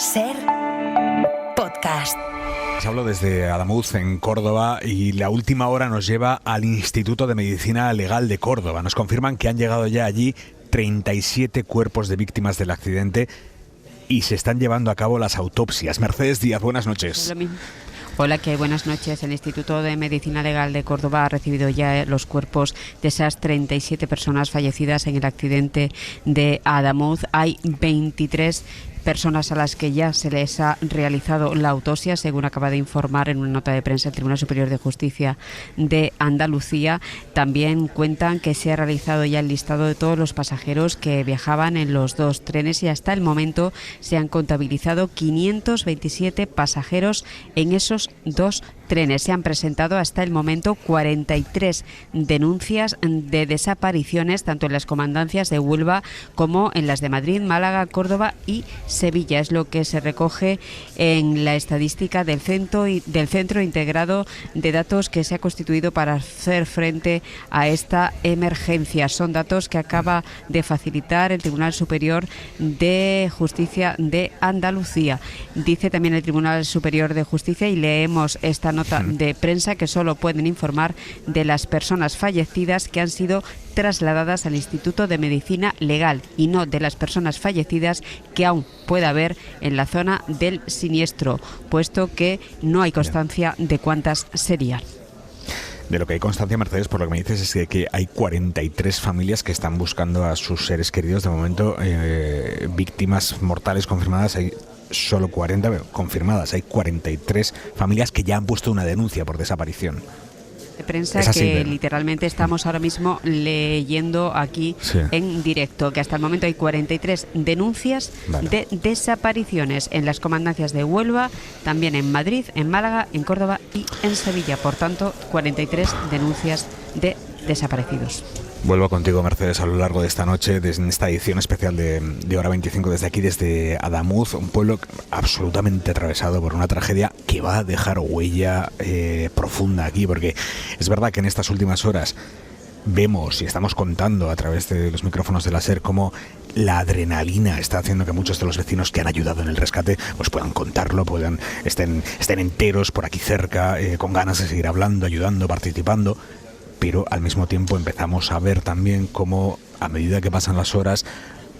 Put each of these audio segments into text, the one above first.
SER Podcast. Hablo desde Adamuz, en Córdoba, y la última hora nos lleva al Instituto de Medicina Legal de Córdoba. Nos confirman que han llegado ya allí 37 cuerpos de víctimas del accidente y se están llevando a cabo las autopsias. Mercedes Díaz, buenas noches. Hola, ¿qué? Buenas noches. El Instituto de Medicina Legal de Córdoba ha recibido ya los cuerpos de esas 37 personas fallecidas en el accidente de Adamuz. Hay 23 personas a las que ya se les ha realizado la autopsia, según acaba de informar en una nota de prensa el Tribunal Superior de Justicia de Andalucía. También cuentan que se ha realizado ya el listado de todos los pasajeros que viajaban en los dos trenes y hasta el momento se han contabilizado 527 pasajeros en esos dos trenes. Se han presentado hasta el momento 43 denuncias de desapariciones, tanto en las comandancias de Huelva como en las de Madrid, Málaga, Córdoba y Sevilla. Es lo que se recoge en la estadística del Centro Integrado de Datos que se ha constituido para hacer frente a esta emergencia. Son datos que acaba de facilitar el Tribunal Superior de Justicia de Andalucía. Dice también el Tribunal Superior de Justicia, y leemos esta nota de prensa, que solo pueden informar de las personas fallecidas que han sido trasladadas al Instituto de Medicina Legal y no de las personas fallecidas que aún pueda haber en la zona del siniestro, puesto que no hay constancia de cuántas serían. De lo que hay constancia, Mercedes, por lo que me dices, es que hay 43 familias que están buscando a sus seres queridos. De momento, víctimas mortales confirmadas hay solo 40 confirmadas. Hay 43 familias que ya han puesto una denuncia por desaparición. De prensa que literalmente estamos ahora mismo leyendo aquí en directo, que hasta el momento hay 43 denuncias de desapariciones en las comandancias de Huelva, también en Madrid, en Málaga, en Córdoba y en Sevilla. Por tanto, 43 denuncias de desaparecidos. Vuelvo contigo, Mercedes, a lo largo de esta noche, desde esta edición especial de Hora 25, desde aquí, desde Adamuz, un pueblo absolutamente atravesado por una tragedia que va a dejar huella profunda aquí, porque es verdad que en estas últimas horas vemos y estamos contando a través de los micrófonos de la SER cómo la adrenalina está haciendo que muchos de los vecinos que han ayudado en el rescate pues puedan contarlo, estén enteros por aquí cerca, con ganas de seguir hablando, ayudando, participando. Pero al mismo tiempo empezamos a ver también cómo, a medida que pasan las horas,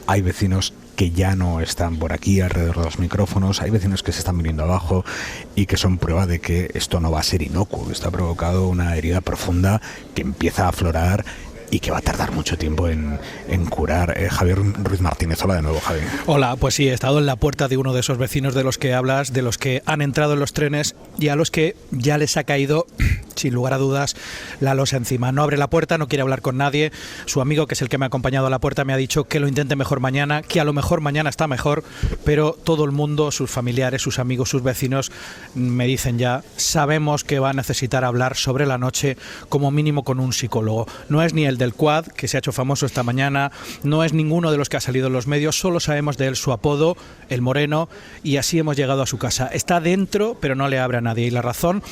hay vecinos que ya no están por aquí alrededor de los micrófonos, hay vecinos que se están viniendo abajo y que son prueba de que esto no va a ser inocuo. Esto ha provocado una herida profunda que empieza a aflorar y que va a tardar mucho tiempo en curar. Javier Ruiz Martínez, hola de nuevo, Javi. Hola, pues sí, he estado en la puerta de uno de esos vecinos de los que hablas, de los que han entrado en los trenes y a los que ya les ha caído, sin lugar a dudas, la losa encima. No abre la puerta, no quiere hablar con nadie. Su amigo, que es el que me ha acompañado a la puerta, me ha dicho que lo intente mejor mañana, que a lo mejor mañana está mejor, pero todo el mundo, sus familiares, sus amigos, sus vecinos, me dicen ya, sabemos que va a necesitar hablar sobre la noche, como mínimo con un psicólogo. No es ni el del Quad, que se ha hecho famoso esta mañana, no es ninguno de los que ha salido en los medios, solo sabemos de él su apodo, el Moreno, y así hemos llegado a su casa. Está dentro, pero no le abre a nadie, y la razón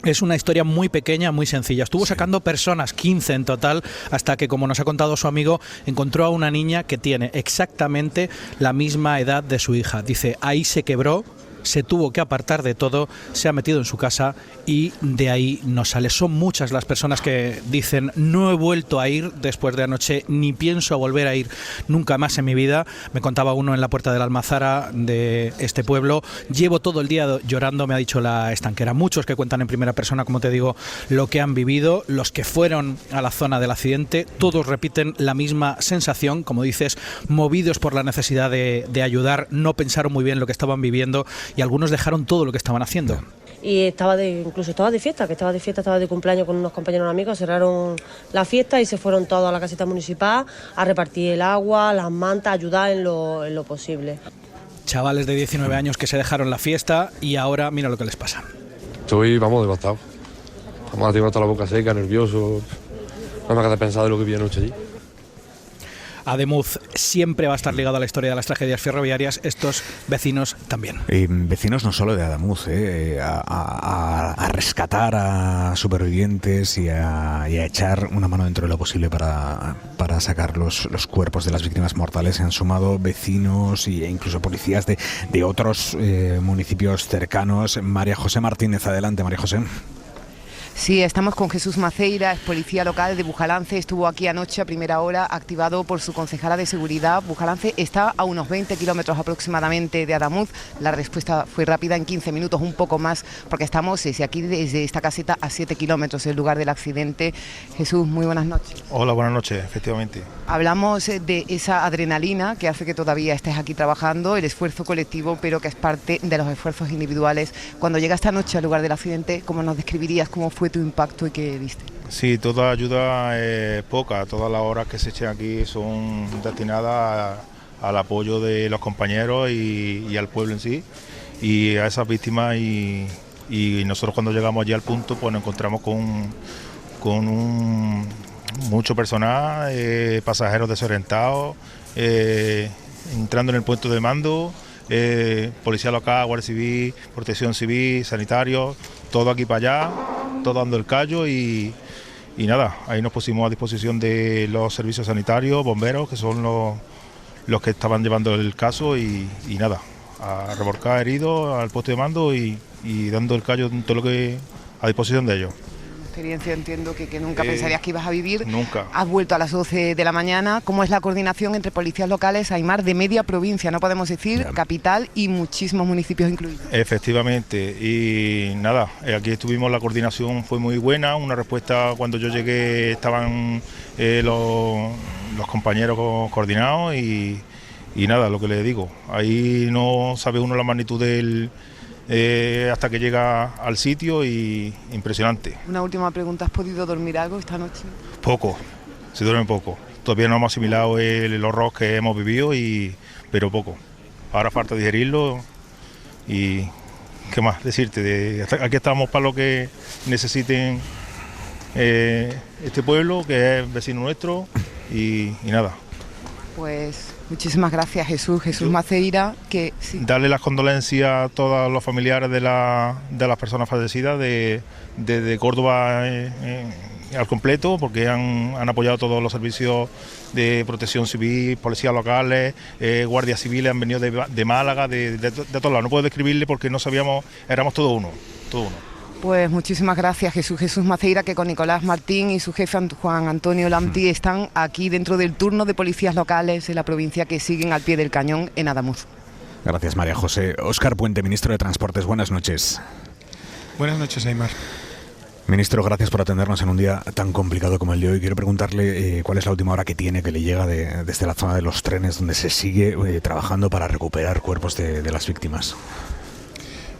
es una historia muy pequeña, muy sencilla. Estuvo sacando personas, 15 en total, hasta que, como nos ha contado su amigo, encontró a una niña que tiene exactamente la misma edad de su hija. Dice, ahí se quebró, se tuvo que apartar de todo, se ha metido en su casa y de ahí no sale. Son muchas las personas que dicen, no he vuelto a ir después de anoche, ni pienso volver a ir nunca más en mi vida. Me contaba uno en la puerta de la Almazara de este pueblo, llevo todo el día llorando, me ha dicho la estanquera. Muchos que cuentan en primera persona, como te digo, lo que han vivido, los que fueron a la zona del accidente, todos repiten la misma sensación, como dices, movidos por la necesidad de ayudar, no pensaron muy bien lo que estaban viviendo y algunos dejaron todo lo que estaban haciendo. Y incluso estaba de fiesta, estaba de cumpleaños con unos compañeros amigos, cerraron la fiesta y se fueron todos a la caseta municipal a repartir el agua, las mantas, a ayudar en lo posible. Chavales de 19 años que se dejaron la fiesta y ahora mira lo que les pasa. Estoy, devastado. Tengo hasta la boca seca, nervioso. No me hagas de pensar de lo que vi anoche allí. Ademuz siempre va a estar ligado a la historia de las tragedias ferroviarias, estos vecinos también. Vecinos no solo de Adamuz, a rescatar a supervivientes y a echar una mano dentro de lo posible para sacar los cuerpos de las víctimas mortales. Se han sumado vecinos e incluso policías de otros municipios cercanos. María José Martínez, adelante, María José. Sí, estamos con Jesús Maceira, es policía local de Bujalance, estuvo aquí anoche a primera hora, activado por su concejala de seguridad. Bujalance está a unos 20 kilómetros aproximadamente de Adamuz. La respuesta fue rápida, en 15 minutos, un poco más, porque estamos desde aquí, desde esta caseta, a 7 kilómetros del lugar del accidente. Jesús, muy buenas noches. Hola, buenas noches, efectivamente. Hablamos de esa adrenalina que hace que todavía estés aquí trabajando, el esfuerzo colectivo, pero que es parte de los esfuerzos individuales. Cuando llegaste anoche al lugar del accidente, ¿cómo nos describirías cómo fue tu impacto y qué viste? Sí, toda ayuda es poca, todas las horas que se echen aquí son destinadas al apoyo de los compañeros y al pueblo en sí, y a esas víctimas, y nosotros cuando llegamos allí al punto pues nos encontramos con mucho personal, pasajeros desorientados, entrando en el puesto de mando, policía local, guardia civil, protección civil, sanitarios, todo aquí para allá, todo dando el callo y nada, ahí nos pusimos a disposición de los servicios sanitarios, bomberos, que son los que estaban llevando el caso y nada, a remolcar heridos al puesto de mando y dando el callo en todo lo que a disposición de ellos. Experiencia, entiendo que nunca pensarías que ibas a vivir. Nunca. Has vuelto a las 12 de la mañana. ¿Cómo es la coordinación entre policías locales, Aimar, de media provincia, no podemos decir, capital y muchísimos municipios incluidos? Efectivamente, y nada, aquí estuvimos, la coordinación fue muy buena, una respuesta cuando yo llegué estaban los compañeros coordinados y nada, lo que les digo, ahí no sabe uno la magnitud del... hasta que llega al sitio y impresionante. Una última pregunta, ¿has podido dormir algo esta noche? Poco, se duerme poco. Todavía no hemos asimilado el horror que hemos vivido, pero poco. Ahora falta digerirlo y qué más decirte. Aquí estamos para lo que necesiten este pueblo, que es vecino nuestro, y nada. Pues muchísimas gracias, Jesús Maceira. Sí. Darle las condolencias a todos los familiares de las personas fallecidas de Córdoba al completo, porque han apoyado todos los servicios de protección civil, policías locales, guardias civiles, han venido de Málaga, de todos lados. No puedo describirle porque no sabíamos, éramos todo uno. Pues muchísimas gracias, Jesús Maceira, que con Nicolás Martín y su jefe Juan Antonio Lamti están aquí dentro del turno de policías locales de la provincia que siguen al pie del cañón en Adamuz. Gracias, María José. Óscar Puente, ministro de Transportes, buenas noches. Buenas noches, Aimar. Ministro, gracias por atendernos en un día tan complicado como el de hoy. Quiero preguntarle cuál es la última hora que le llega desde la zona de los trenes, donde se sigue trabajando para recuperar cuerpos de las víctimas.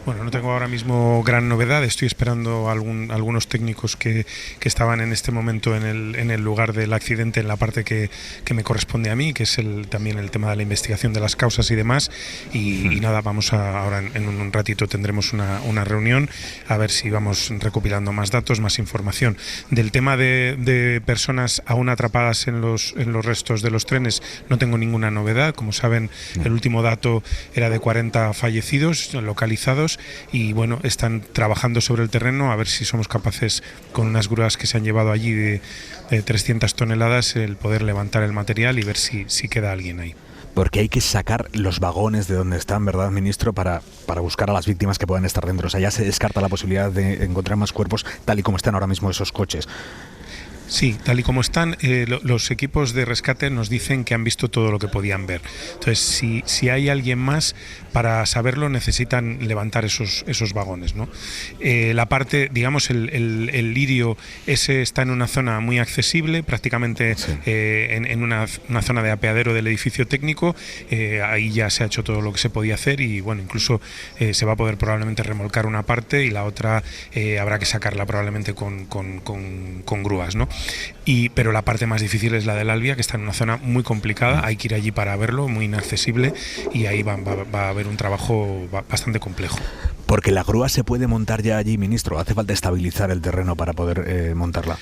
Bueno, no tengo ahora mismo gran novedad, estoy esperando algunos técnicos que estaban en este momento en el lugar del accidente, en la parte que me corresponde a mí, que es también el tema de la investigación de las causas y demás, y nada, ahora en un ratito tendremos una reunión a ver si vamos recopilando más datos, más información. Del tema de personas aún atrapadas en los restos de los trenes no tengo ninguna novedad, como saben el último dato era de 40 fallecidos localizados. Y bueno, están trabajando sobre el terreno a ver si somos capaces, con unas grúas que se han llevado allí de 300 toneladas, el poder levantar el material y ver si queda alguien ahí. Porque hay que sacar los vagones de donde están, ¿verdad, ministro? Para buscar a las víctimas que puedan estar dentro. O sea, ya se descarta la posibilidad de encontrar más cuerpos tal y como están ahora mismo esos coches. Sí, tal y como están, los equipos de rescate nos dicen que han visto todo lo que podían ver. Entonces, si hay alguien más, para saberlo necesitan levantar esos vagones, ¿no? La parte, digamos, el lirio ese está en una zona muy accesible, prácticamente sí. En una zona de apeadero del edificio técnico. Ahí ya se ha hecho todo lo que se podía hacer y, bueno, incluso se va a poder probablemente remolcar una parte y la otra habrá que sacarla probablemente con grúas, ¿no? Pero la parte más difícil es la del Albia, que está en una zona muy complicada, hay que ir allí para verlo, muy inaccesible, y ahí va a haber un trabajo bastante complejo. Porque la grúa se puede montar ya allí, ministro, hace falta estabilizar el terreno para poder montarla.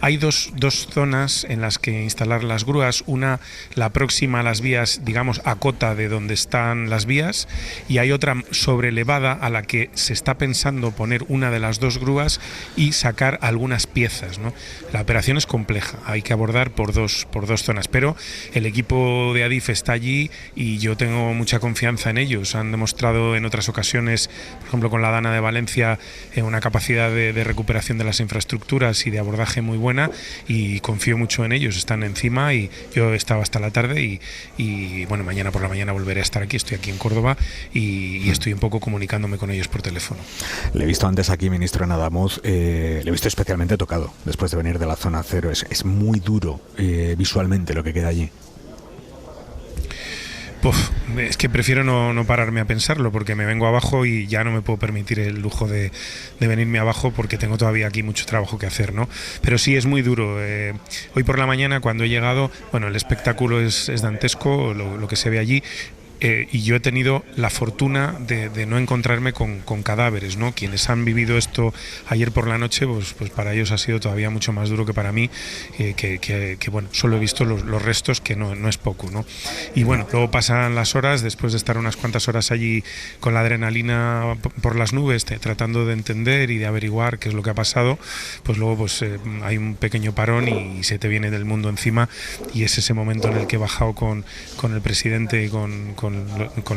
Hay dos zonas en las que instalar las grúas, una la próxima a las vías, digamos a cota de donde están las vías, y hay otra sobrelevada a la que se está pensando poner una de las dos grúas y sacar algunas piezas, ¿no? La operación es compleja, hay que abordar por dos zonas, pero el equipo de Adif está allí y yo tengo mucha confianza en ellos. Han demostrado en otras ocasiones, por ejemplo con la Dana de Valencia, una capacidad de recuperación de las infraestructuras y de abordaje muy buena, y confío mucho en ellos. Están encima y yo he estado hasta la tarde y bueno, mañana por la mañana volveré a estar aquí. Estoy aquí en Córdoba y estoy un poco comunicándome con ellos por teléfono. Le he visto antes aquí, ministro, en Adamuz, le he visto especialmente tocado después de venir de la zona cero. Es muy duro visualmente lo que queda allí. Es que prefiero no pararme a pensarlo, porque me vengo abajo y ya no me puedo permitir el lujo de venirme abajo, porque tengo todavía aquí mucho trabajo que hacer, ¿no? Pero sí, es muy duro. Hoy por la mañana, cuando he llegado, bueno, el espectáculo es dantesco, lo que se ve allí. Y yo he tenido la fortuna de no encontrarme con cadáveres, ¿no? Quienes han vivido esto ayer por la noche, pues para ellos ha sido todavía mucho más duro que para mí, que bueno, solo he visto los restos, que no es poco, ¿no? Y bueno, luego pasan las horas, después de estar unas cuantas horas allí con la adrenalina por las nubes, tratando de entender y de averiguar qué es lo que ha pasado, pues luego hay un pequeño parón y se te viene del mundo encima, y es ese momento en el que he bajado con el presidente y con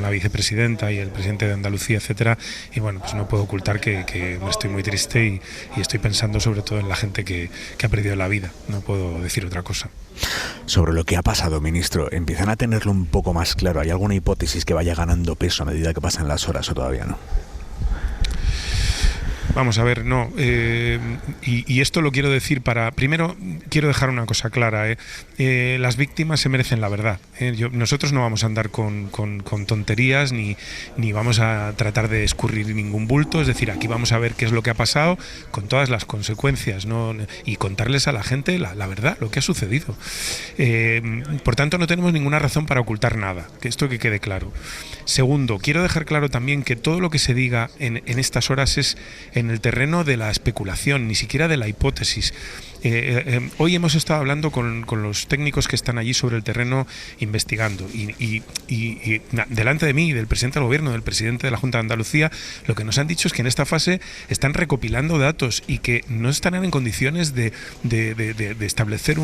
la vicepresidenta y el presidente de Andalucía, etcétera, y bueno, pues no puedo ocultar que estoy muy triste y estoy pensando sobre todo en la gente que ha perdido la vida. No puedo decir otra cosa. Sobre lo que ha pasado, ministro, ¿empiezan a tenerlo un poco más claro? ¿Hay alguna hipótesis que vaya ganando peso a medida que pasan las horas o todavía no? Vamos a ver, no. Y esto lo quiero decir primero quiero dejar una cosa clara. Las víctimas se merecen la verdad. Nosotros no vamos a andar con tonterías ni vamos a tratar de escurrir ningún bulto. Es decir, aquí vamos a ver qué es lo que ha pasado con todas las consecuencias, ¿no? Y contarles a la gente la verdad, lo que ha sucedido. Por tanto, no tenemos ninguna razón para ocultar nada. Esto que quede claro. Segundo, quiero dejar claro también que todo lo que se diga en estas horas es en el terreno de la especulación, ni siquiera de la hipótesis. Hoy hemos estado hablando con los técnicos que están allí sobre el terreno investigando y delante de mí, del presidente del gobierno, del presidente de la Junta de Andalucía, lo que nos han dicho es que en esta fase están recopilando datos y que no estarán en condiciones de establecer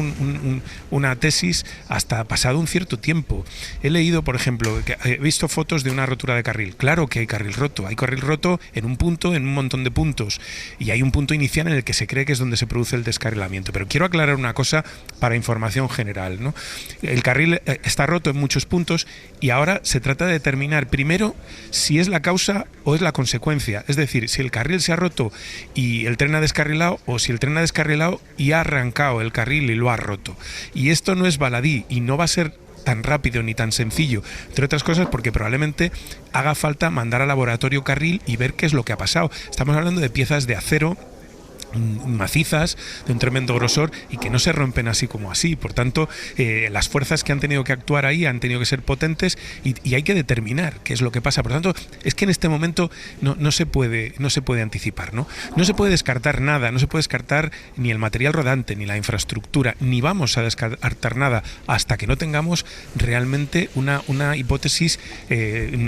una tesis hasta pasado un cierto tiempo. He leído, por ejemplo, que he visto fotos de una rotura de carril. Claro que hay carril roto en un punto, en un montón de puntos, y hay un punto inicial en el que se cree que es donde se produce el descarrilamiento. Pero quiero aclarar una cosa para información general, ¿no? El carril está roto en muchos puntos y ahora se trata de determinar primero si es la causa o es la consecuencia. Es decir, si el carril se ha roto y el tren ha descarrilado, o si el tren ha descarrilado y ha arrancado el carril y lo ha roto. Y esto no es baladí y no va a ser tan rápido ni tan sencillo, entre otras cosas porque probablemente haga falta mandar al laboratorio carril y ver qué es lo que ha pasado. Estamos hablando de piezas de acero macizas, de un tremendo grosor, y que no se rompen así como así. Por tanto, las fuerzas que han tenido que actuar ahí han tenido que ser potentes y hay que determinar qué es lo que pasa. Por tanto, es que en este momento no se puede anticipar, ¿no? No se puede descartar nada, no se puede descartar ni el material rodante, ni la infraestructura, ni vamos a descartar nada hasta que no tengamos realmente una hipótesis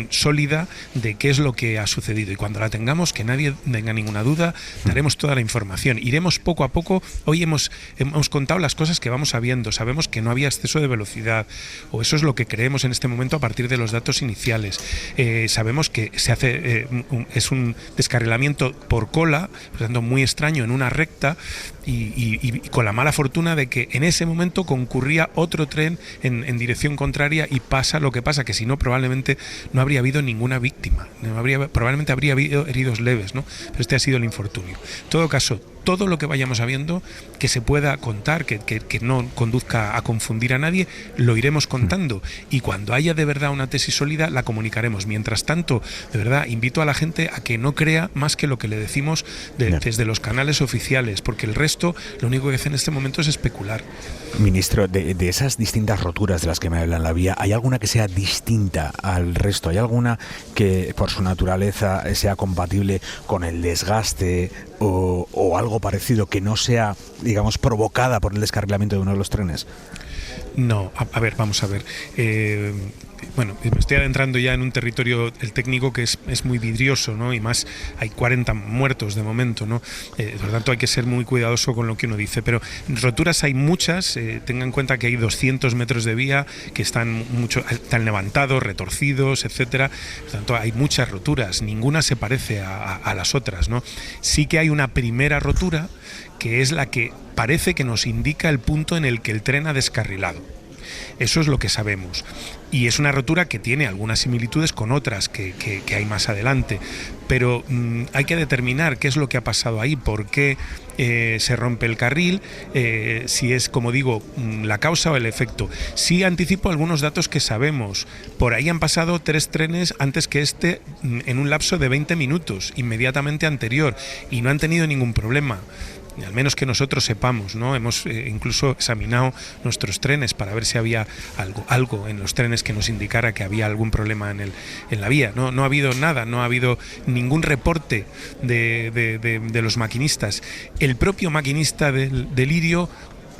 sólida de qué es lo que ha sucedido. Y cuando la tengamos, que nadie tenga ninguna duda, daremos toda la información. Iremos poco a poco. Hoy hemos contado las cosas que vamos sabiendo. Sabemos que no había exceso de velocidad, o eso es lo que creemos en este momento a partir de los datos iniciales. Sabemos que se hace es un descarrilamiento por cola, por tanto muy extraño, en una recta, y con la mala fortuna de que en ese momento concurría otro tren en dirección contraria, y pasa lo que pasa, que si no probablemente no habría habido ninguna víctima, probablemente habría habido heridos leves, ¿no? Pero este ha sido el infortunio. En todo caso, todo lo que vayamos sabiendo, que se pueda contar, que no conduzca a confundir a nadie, lo iremos contando, y cuando haya de verdad una tesis sólida la comunicaremos. Mientras tanto, de verdad, invito a la gente a que no crea más que lo que le decimos desde los canales oficiales, porque el resto lo único que hace en este momento es especular. Ministro, de esas distintas roturas de las que me habla en la vía, ¿hay alguna que sea distinta al resto? ¿Hay alguna que por su naturaleza sea compatible con el desgaste o algo algo parecido que no sea, digamos, provocada por el descarrilamiento de uno de los trenes? No, a ver, vamos a ver. Bueno, me estoy adentrando ya en un territorio, el técnico, que es muy vidrioso, ¿no? Y más, hay 40 muertos de momento, ¿no? Por lo tanto, hay que ser muy cuidadoso con lo que uno dice. Pero roturas hay muchas. Tengan en cuenta que hay 200 metros de vía que están levantados, retorcidos, etcétera. Por lo tanto, hay muchas roturas. Ninguna se parece a las otras, ¿no? Sí que hay una primera rotura, que es la que parece que nos indica el punto en el que el tren ha descarrilado. Eso es lo que sabemos. Y es una rotura que tiene algunas similitudes con otras que hay más adelante. Pero hay que determinar qué es lo que ha pasado ahí, por qué se rompe el carril, si es, como digo, la causa o el efecto. Sí anticipo algunos datos que sabemos. Por ahí han pasado 3 trenes antes que este en un lapso de 20 minutos, inmediatamente anterior, y no han tenido ningún problema. Al menos que nosotros sepamos, ¿no? Hemos incluso examinado nuestros trenes para ver si había algo en los trenes que nos indicara que había algún problema en la vía. No ha habido nada, no ha habido ningún reporte de los maquinistas. El propio maquinista del Lirio,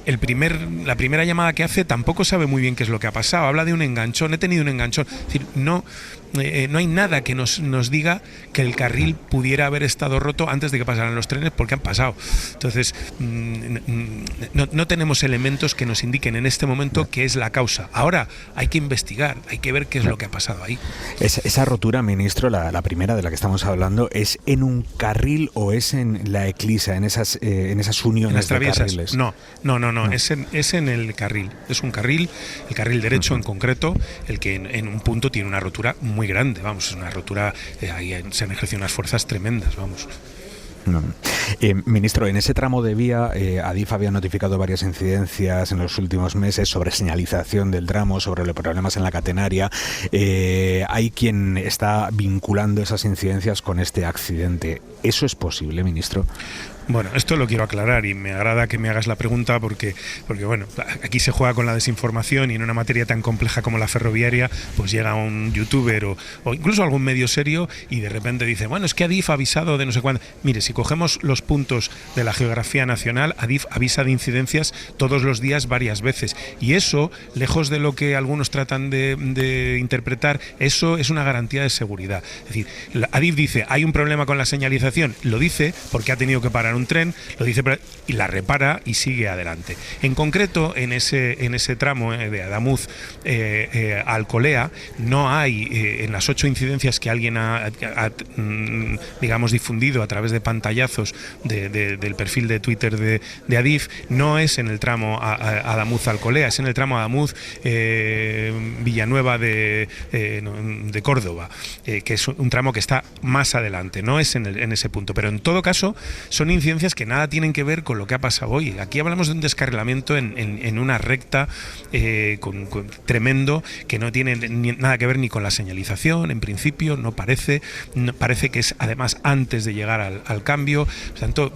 la primera llamada que hace, tampoco sabe muy bien qué es lo que ha pasado. Habla de un enganchón, he tenido un enganchón. Es decir, no hay nada que nos diga que el carril pudiera haber estado roto antes de que pasaran los trenes, porque han pasado. Entonces, no tenemos elementos que nos indiquen en este momento qué es la causa. Ahora hay que investigar, hay que ver qué es lo que ha pasado ahí. Esa rotura, ministro, la primera de la que estamos hablando, ¿es en un carril o es en la eclisa, en esas uniones de carriles? No. Es en el carril. Es un carril, el carril derecho en concreto, el que en un punto tiene una rotura muy grande, vamos, es una rotura, ahí se han ejercido unas fuerzas tremendas, vamos. Ministro, en ese tramo de vía, Adif había notificado varias incidencias en los últimos meses sobre señalización del tramo, sobre los problemas en la catenaria. Hay quien está vinculando esas incidencias con este accidente. ¿Eso es posible, ministro? Bueno, esto lo quiero aclarar y me agrada que me hagas la pregunta porque bueno, aquí se juega con la desinformación y en una materia tan compleja como la ferroviaria, pues llega un youtuber o incluso algún medio serio y de repente dice, bueno, es que Adif ha avisado de no sé cuándo. Mire, si cogemos los puntos de la geografía nacional, Adif avisa de incidencias todos los días varias veces y eso, lejos de lo que algunos tratan de interpretar, eso es una garantía de seguridad. Es decir, Adif dice, hay un problema con la señalización, lo dice porque ha tenido que parar un tren, lo dice y la repara y sigue adelante. En concreto, en ese tramo de Adamuz a Alcolea, no hay, en las 8 incidencias que alguien ha digamos, difundido a través de pantallazos del perfil de Twitter de Adif, no es en el tramo Adamuz a Alcolea, es en el tramo Adamuz Villanueva de Córdoba, que es un tramo que está más adelante, no es en ese punto, pero en todo caso son incidencias que nada tienen que ver con lo que ha pasado hoy. Aquí hablamos de un descarrilamiento en una recta tremendo que no tiene nada que ver ni con la señalización, en principio parece que es además antes de llegar al cambio. Por tanto,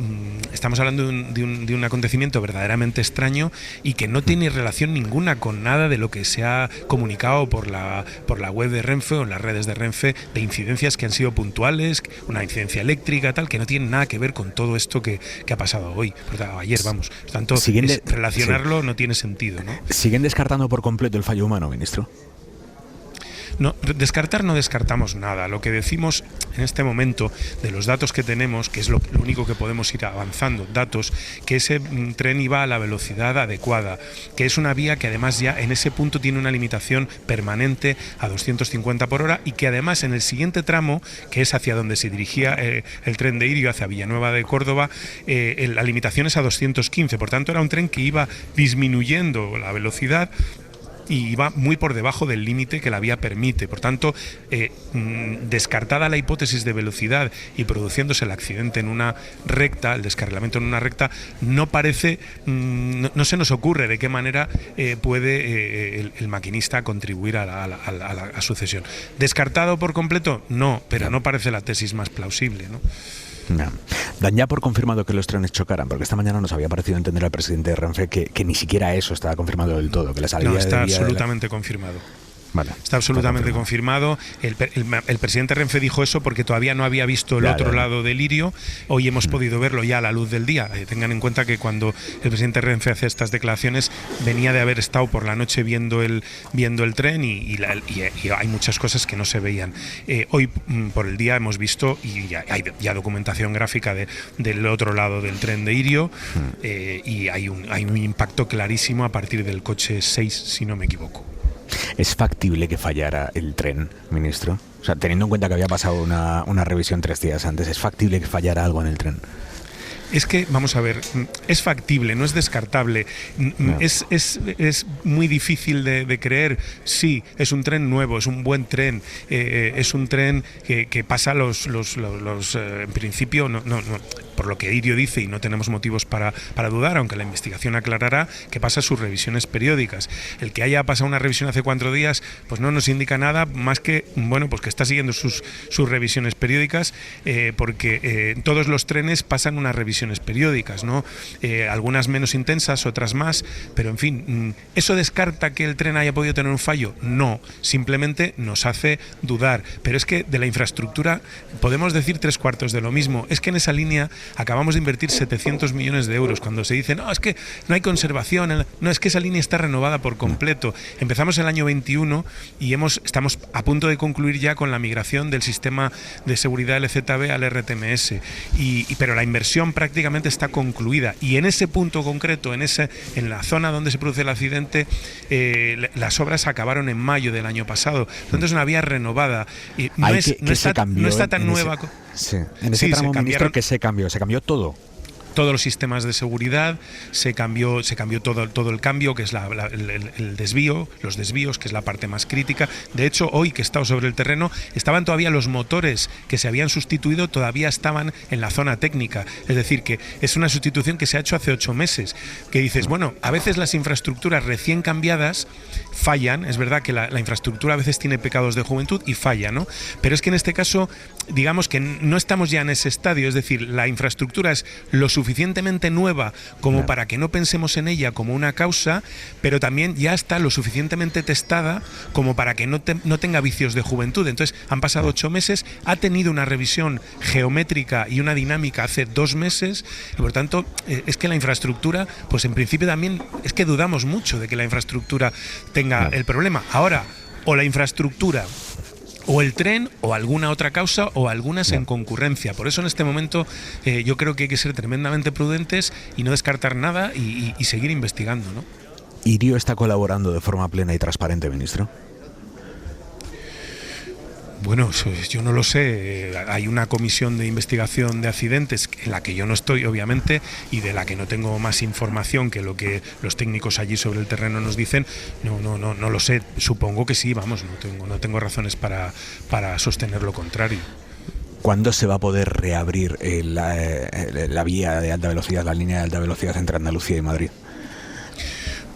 estamos hablando de un acontecimiento verdaderamente extraño y que no tiene relación ninguna con nada de lo que se ha comunicado por la web de Renfe o en las redes de Renfe, de incidencias que han sido puntuales, una incidencia eléctrica, tal, que no tiene nada que ver con todo esto que ha pasado hoy, ayer, vamos. Por tanto, relacionarlo no tiene sentido, ¿no? ¿Siguen descartando por completo el fallo humano, ministro? No descartamos nada. Lo que decimos en este momento de los datos que tenemos, que es lo único que podemos ir avanzando, datos, que ese tren iba a la velocidad adecuada, que es una vía que además ya en ese punto tiene una limitación permanente a 250 por hora y que además en el siguiente tramo, que es hacia donde se dirigía el tren de Irio, hacia Villanueva de Córdoba, la limitación es a 215. Por tanto, era un tren que iba disminuyendo la velocidad y iba muy por debajo del límite que la vía permite. Por tanto, descartada la hipótesis de velocidad y produciéndose el accidente en una recta, el descarrilamiento en una recta, no parece, no se nos ocurre de qué manera puede el maquinista contribuir a la sucesión. ¿Descartado por completo? No, pero no parece la tesis más plausible, ¿no? No. Dan ya por confirmado que los trenes chocaran, porque esta mañana nos había parecido entender al presidente de Renfe que ni siquiera eso estaba confirmado del todo, que la salida no, está absolutamente confirmado. Vale. Está absolutamente confirmado. El presidente Renfe dijo eso porque todavía no había visto el otro lado del Lirio. Hoy hemos podido verlo ya a la luz del día. Tengan en cuenta que cuando el presidente Renfe hace estas declaraciones venía de haber estado por la noche viendo el tren y hay muchas cosas que no se veían. Hoy por el día hemos visto y ya hay documentación gráfica del otro lado del tren de Irio y hay un impacto clarísimo a partir del coche 6, si no me equivoco. ¿Es factible que fallara el tren, ministro? O sea, teniendo en cuenta que había pasado una revisión 3 días antes, ¿es factible que fallara algo en el tren? Es que, vamos a ver, es factible, no es descartable. No. Es muy difícil de creer. Sí, es un tren nuevo, es un buen tren, es un tren que pasa en principio, no, por lo que Irio dice, y no tenemos motivos para dudar, aunque la investigación aclarará, que pasa sus revisiones periódicas. El que haya pasado una revisión hace 4 días, pues no nos indica nada más que, bueno, pues que está siguiendo sus revisiones periódicas, porque todos los trenes pasan unas revisiones periódicas, ¿no? Algunas menos intensas, otras más, pero en fin, ¿eso descarta que el tren haya podido tener un fallo? No, simplemente nos hace dudar. Pero es que de la infraestructura podemos decir 3/4 de lo mismo. Es que en esa línea acabamos de invertir 700 millones de euros. Cuando se dice, no, es que no hay conservación, no, es que esa línea está renovada por completo. Empezamos el año 21 y estamos a punto de concluir ya con la migración del sistema de seguridad LZB al RTMS. Pero la inversión prácticamente está concluida. Y en ese punto concreto, en la zona donde se produce el accidente, las obras acabaron en mayo del año pasado. Entonces, una vía renovada. Y no está tan nueva. Sí, en ese tramo, ministro, ¿qué se cambió? ¿Se cambió todo? Todos los sistemas de seguridad, se cambió todo el cambio, que es el desvío, los desvíos, que es la parte más crítica. De hecho, hoy que he estado sobre el terreno, estaban todavía los motores que se habían sustituido, todavía estaban en la zona técnica. Es decir, que es una sustitución que se ha hecho hace 8 meses. Que dices, bueno, a veces las infraestructuras recién cambiadas fallan. Es verdad que la infraestructura a veces tiene pecados de juventud y falla, ¿no? Pero es que en este caso, digamos que no estamos ya en ese estadio. Es decir, la infraestructura es lo suficientemente nueva como para que no pensemos en ella como una causa, pero también ya está lo suficientemente testada como para que no tenga vicios de juventud. Entonces, han pasado 8 meses, ha tenido una revisión geométrica y una dinámica hace 2 meses, y por tanto, es que la infraestructura, pues en principio también, es que dudamos mucho de que la infraestructura tenga el problema. Ahora, o la infraestructura, o el tren, o alguna otra causa, o algunas en concurrencia. Por eso en este momento yo creo que hay que ser tremendamente prudentes y no descartar nada y seguir investigando, ¿no? ¿Irio está colaborando de forma plena y transparente, ministro? Bueno, yo no lo sé. Hay una comisión de investigación de accidentes en la que yo no estoy, obviamente, y de la que no tengo más información que lo que los técnicos allí sobre el terreno nos dicen. No lo sé. Supongo que sí, vamos, no tengo razones para sostener lo contrario. ¿Cuándo se va a poder reabrir la vía de alta velocidad, la línea de alta velocidad entre Andalucía y Madrid?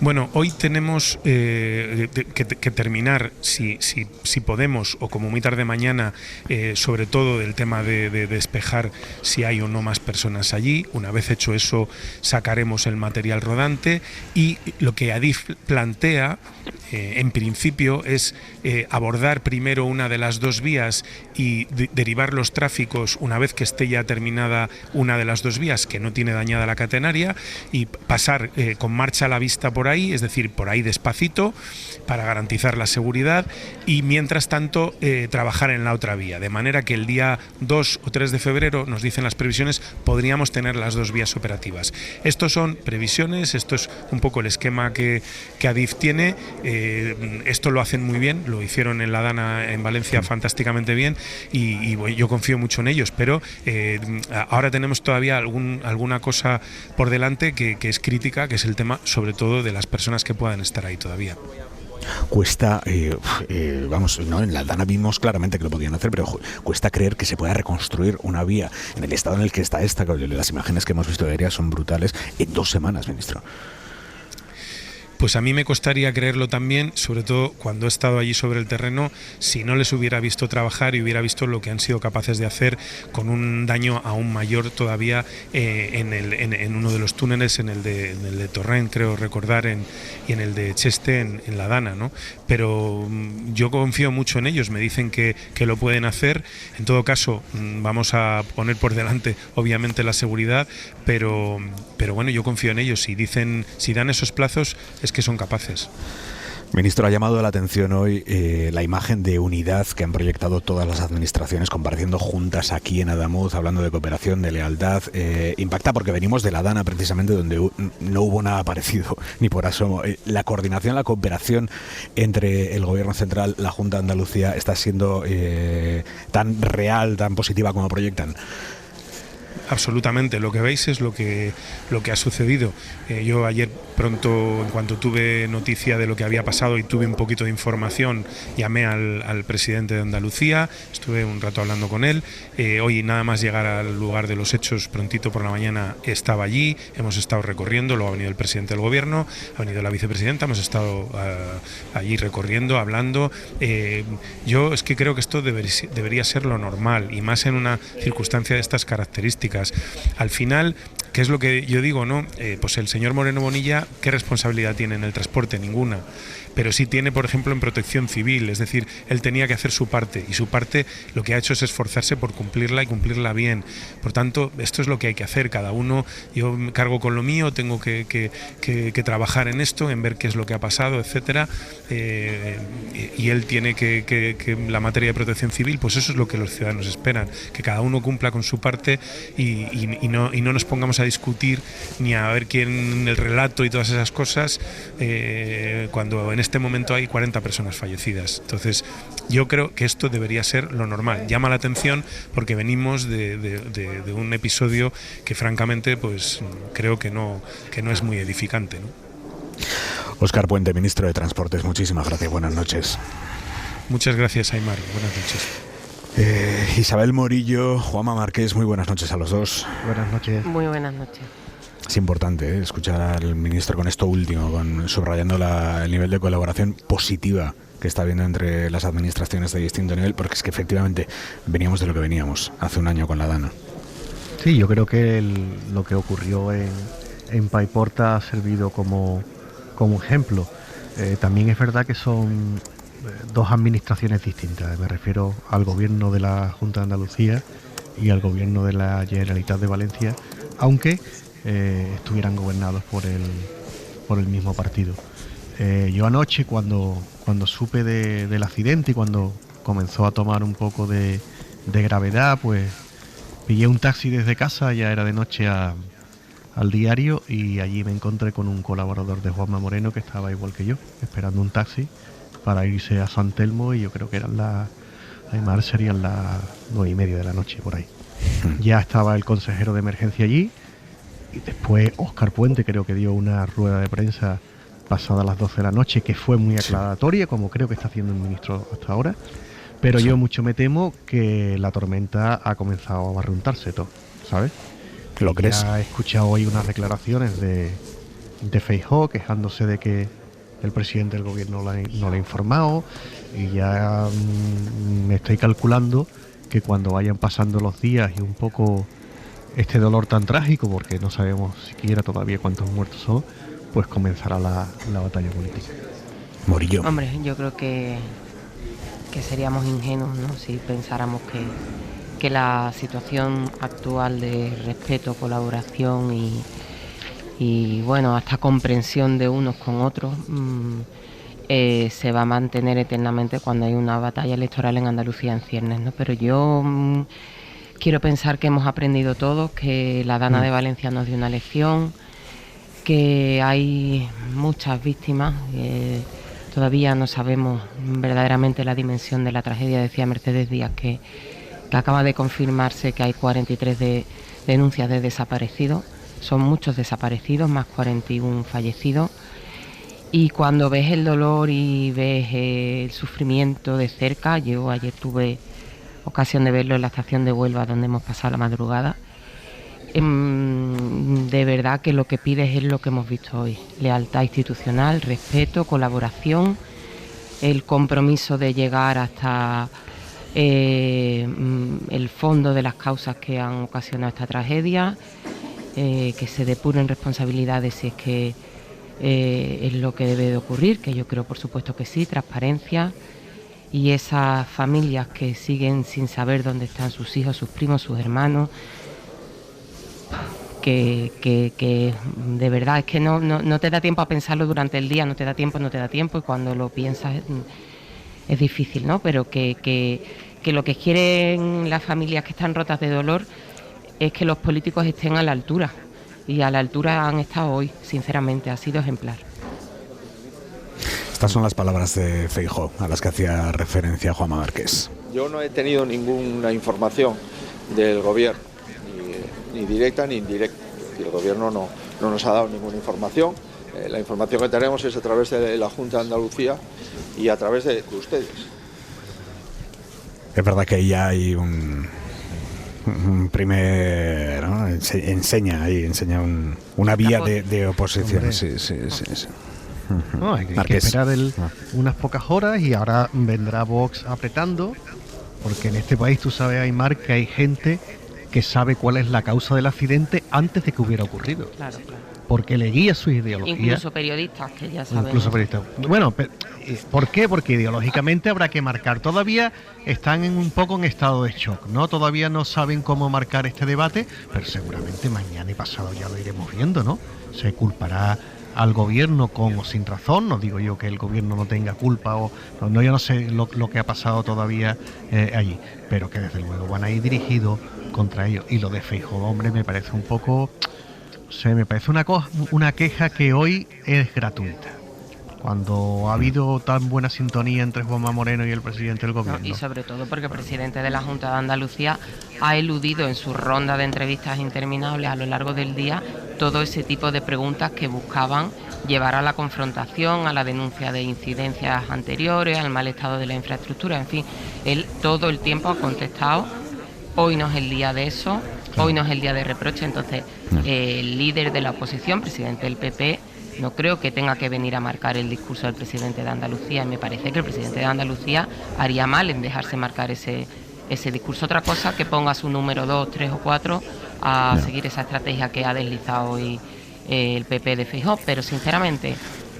Bueno, hoy tenemos que terminar, si podemos, o como muy tarde mañana, sobre todo del tema de despejar si hay o no más personas allí. Una vez hecho eso, sacaremos el material rodante y lo que Adif plantea, en principio, es abordar primero una de las 2 vías y derivar los tráficos una vez que esté ya terminada una de las 2 vías que no tiene dañada la catenaria y pasar con marcha a la vista por ahí, es decir, por ahí despacito para garantizar la seguridad y mientras tanto trabajar en la otra vía, de manera que el día 2 o 3 de febrero, nos dicen las previsiones, podríamos tener las 2 vías operativas. Estos son previsiones, esto es un poco el esquema que Adif tiene. Esto lo hacen muy bien, lo hicieron en la Dana en Valencia fantásticamente bien y yo confío mucho en ellos, pero ahora tenemos todavía alguna cosa por delante que es crítica, que es el tema sobre todo de las personas que puedan estar ahí todavía. Cuesta, no, en la Dana vimos claramente que lo podían hacer, pero cuesta creer que se pueda reconstruir una vía en el estado en el que está esta. Las imágenes que hemos visto aéreas son brutales en 2 semanas, ministro. Pues a mí me costaría creerlo también, sobre todo cuando he estado allí sobre el terreno, si no les hubiera visto trabajar y hubiera visto lo que han sido capaces de hacer con un daño aún mayor todavía en uno de los túneles, en el de Torrent, creo recordar, y en el de Cheste, en la Dana, ¿no? Pero yo confío mucho en ellos, me dicen que lo pueden hacer. En todo caso, vamos a poner por delante, obviamente, la seguridad, pero bueno, yo confío en ellos. Si dan esos plazos, es que son capaces. Ministro, ha llamado la atención hoy la imagen de unidad que han proyectado todas las administraciones compareciendo juntas aquí en Adamuz, hablando de cooperación, de lealtad. Impacta porque venimos de la Dana, precisamente, donde no hubo nada parecido, ni por asomo. La coordinación, la cooperación entre el Gobierno central, la Junta de Andalucía, está siendo tan real, tan positiva como proyectan. Absolutamente, lo que veis es lo que ha sucedido. Yo ayer pronto, en cuanto tuve noticia de lo que había pasado y tuve un poquito de información, llamé al presidente de Andalucía, estuve un rato hablando con él. Hoy, nada más llegar al lugar de los hechos, prontito por la mañana estaba allí, hemos estado recorriendo, luego ha venido el presidente del gobierno, ha venido la vicepresidenta, hemos estado allí recorriendo, hablando. Yo es que creo que esto debería ser lo normal, y más en una circunstancia de estas características. Al final, ¿qué es lo que yo digo, no? Pues el señor Moreno Bonilla, ¿qué responsabilidad tiene en el transporte? Ninguna. Pero sí tiene, por ejemplo, en protección civil, es decir, él tenía que hacer su parte, y su parte lo que ha hecho es esforzarse por cumplirla y cumplirla bien. Por tanto, esto es lo que hay que hacer, cada uno. Yo me cargo con lo mío, tengo que trabajar en esto, en ver qué es lo que ha pasado, etcétera, y él tiene que la materia de protección civil, pues eso es lo que los ciudadanos esperan, que cada uno cumpla con su parte y no nos pongamos a discutir ni a ver quién el relato y todas esas cosas, cuando en este momento hay 40 personas fallecidas. Entonces, yo creo que esto debería ser lo normal. Llama la atención porque venimos de un episodio que, francamente, pues creo que no es muy edificante, ¿no? Óscar Puente, ministro de Transportes, muchísimas gracias. Buenas noches. Muchas gracias, Aymar. Buenas noches. Isabel Morillo, Juanma Márquez, muy buenas noches a los dos. Buenas noches. Muy buenas noches. Es importante escuchar al ministro con esto último, subrayando el nivel de colaboración positiva que está habiendo entre las administraciones de distinto nivel, porque es que efectivamente veníamos de lo que veníamos hace un año con la Dana. Sí, yo creo que lo que ocurrió en Paiporta ha servido como ejemplo. También es verdad que son dos administraciones distintas. Me refiero al gobierno de la Junta de Andalucía y al gobierno de la Generalitat de Valencia, aunque estuvieran gobernados por el mismo partido. Yo anoche, cuando supe del accidente y cuando comenzó a tomar un poco de gravedad, pues pillé un taxi desde casa, ya era de noche, al diario, y allí me encontré con un colaborador de Juanma Moreno que estaba igual que yo, esperando un taxi para irse a San Telmo, y yo creo que además serían las 9:30 de la noche, por ahí. Ya estaba el consejero de emergencia allí, y después Óscar Puente creo que dio una rueda de prensa pasada las 12 de la noche, que fue muy aclaratoria, como creo que está haciendo el ministro hasta ahora, pero yo mucho me temo que la tormenta ha comenzado a barruntarse todo, ¿sabes? ¿Lo crees? Ya he escuchado hoy unas declaraciones de Feijóo quejándose de que el presidente del gobierno no le ha informado, y ya me estoy calculando que cuando vayan pasando los días y un poco este dolor tan trágico, porque no sabemos siquiera todavía cuántos muertos son, pues comenzará la batalla política. Morillo. Hombre, yo creo que seríamos ingenuos, ¿no?, si pensáramos que la situación actual de respeto, colaboración y bueno, hasta comprensión de unos con otros se va a mantener eternamente cuando hay una batalla electoral en Andalucía en ciernes, ¿no? Pero yo quiero pensar que hemos aprendido todos, que la Dana de Valencia nos dio una lección, que hay muchas víctimas, todavía no sabemos verdaderamente la dimensión de la tragedia. Decía Mercedes Díaz que acaba de confirmarse que hay 43 denuncias de desaparecidos, son muchos desaparecidos, más 41 fallecidos, y cuando ves el dolor y ves el sufrimiento de cerca, yo ayer tuve ocasión de verlo en la estación de Huelva, donde hemos pasado la madrugada, de verdad que lo que pides es lo que hemos visto hoy: lealtad institucional, respeto, colaboración, el compromiso de llegar hasta el fondo de las causas que han ocasionado esta tragedia, que se depuren responsabilidades si es que es lo que debe de ocurrir, que yo creo por supuesto que sí, transparencia, y esas familias que siguen sin saber dónde están sus hijos, sus primos, sus hermanos, que de verdad es que no te da tiempo a pensarlo durante el día, no te da tiempo, y cuando lo piensas es difícil, ¿no? Pero que lo que quieren las familias que están rotas de dolor es que los políticos estén a la altura, y a la altura han estado hoy, sinceramente, ha sido ejemplar. Estas son las palabras de Feijóo a las que hacía referencia Juanma Márquez. Yo no he tenido ninguna información del gobierno, ni directa ni indirecta. El gobierno no nos ha dado ninguna información. La información que tenemos es a través de la Junta de Andalucía y a través de ustedes. Es verdad que ahí hay un primer, ¿no? enseña una vía de oposición. Sí. No, hay que esperar unas pocas horas, y ahora vendrá Vox apretando, porque en este país tú sabes, Aymar, que hay gente que sabe cuál es la causa del accidente antes de que hubiera ocurrido. Claro. Porque le guía su ideología. Incluso periodistas, que ya saben. Bueno, ¿por qué? Porque ideológicamente habrá que marcar. Todavía están un poco en estado de shock, ¿no? Todavía no saben cómo marcar este debate, pero seguramente mañana y pasado ya lo iremos viendo, ¿no? Se culpará al gobierno con o sin razón. No digo yo que el gobierno no tenga culpa, yo no sé lo que ha pasado todavía allí, pero que desde luego van a ir dirigidos contra ellos. Y lo de Feijóo, hombre, me parece un poco, me parece una queja que hoy es gratuita, cuando ha habido tan buena sintonía entre Juanma Moreno y el presidente del gobierno. Y sobre todo porque el presidente de la Junta de Andalucía ha eludido en su ronda de entrevistas interminables a lo largo del día todo ese tipo de preguntas que buscaban llevar a la confrontación, a la denuncia de incidencias anteriores, al mal estado de la infraestructura. En fin, él todo el tiempo ha contestado: hoy no es el día de eso, hoy no es el día de reproche. Entonces, el líder de la oposición, presidente del PP, no creo que tenga que venir a marcar el discurso del presidente de Andalucía. Y me parece que el presidente de Andalucía haría mal en dejarse marcar ese discurso. Otra cosa que ponga su número 2, 3 o 4 a seguir esa estrategia que ha deslizado hoy el PP de Feijóo. Pero sinceramente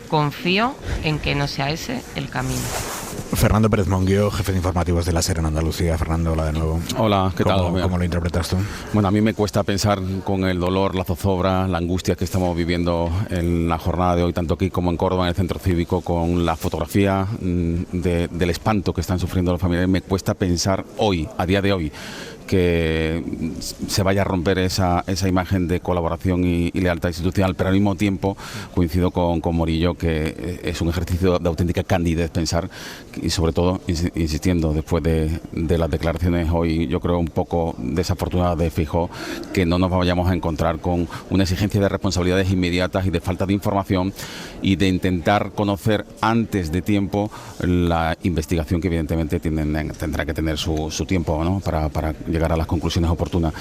confío en que no sea ese el camino. Fernando Pérez Monguio, jefe de informativos de la SER en Andalucía. Fernando, hola de nuevo. Hola, ¿qué tal? ¿Cómo lo interpretas tú? Bueno, a mí me cuesta pensar con el dolor, la zozobra, la angustia que estamos viviendo en la jornada de hoy, tanto aquí como en Córdoba, en el centro cívico, con la fotografía del espanto que están sufriendo los familiares. Me cuesta pensar hoy, a día de hoy, que se vaya a romper esa imagen de colaboración y lealtad institucional, pero al mismo tiempo coincido con Morillo que es un ejercicio de auténtica candidez pensar, y sobre todo insistiendo después de las declaraciones hoy, yo creo un poco desafortunadas de Feijóo, que no nos vayamos a encontrar con una exigencia de responsabilidades inmediatas y de falta de información, y de intentar conocer antes de tiempo la investigación que evidentemente tendrá que tener su tiempo, ¿no? para llegar a las conclusiones oportunas.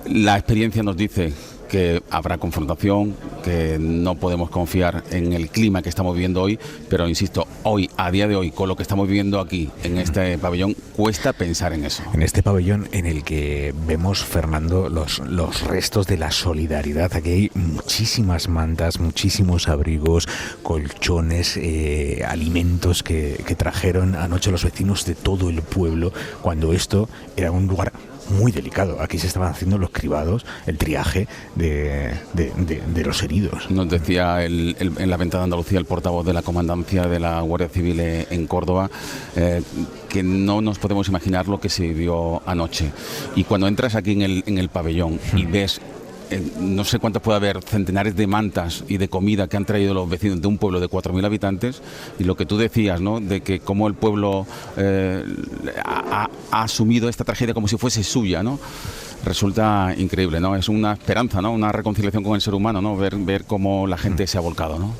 La experiencia nos dice que habrá confrontación, que no podemos confiar en el clima que estamos viviendo hoy, pero insisto, hoy, a día de hoy, con lo que estamos viviendo aquí, en este pabellón, cuesta pensar en eso. En este pabellón en el que vemos, Fernando, los restos de la solidaridad. Aquí hay muchísimas mantas, muchísimos abrigos, colchones, alimentos que trajeron anoche los vecinos de todo el pueblo, cuando esto era un lugar muy delicado. Aquí se estaban haciendo los cribados, el triaje de los heridos. Nos decía en la ventana de Andalucía el portavoz de la comandancia de la Guardia Civil en Córdoba que no nos podemos imaginar lo que se vivió anoche. Y cuando entras aquí en el pabellón y ves no sé cuántas puede haber, centenares de mantas y de comida que han traído los vecinos de un pueblo de 4.000 habitantes, y lo que tú decías, ¿no?, de que cómo el pueblo ha asumido esta tragedia como si fuese suya, ¿no? Resulta increíble, ¿no? Es una esperanza, ¿no?, una reconciliación con el ser humano, ¿no?, ver cómo la gente se ha volcado, ¿no?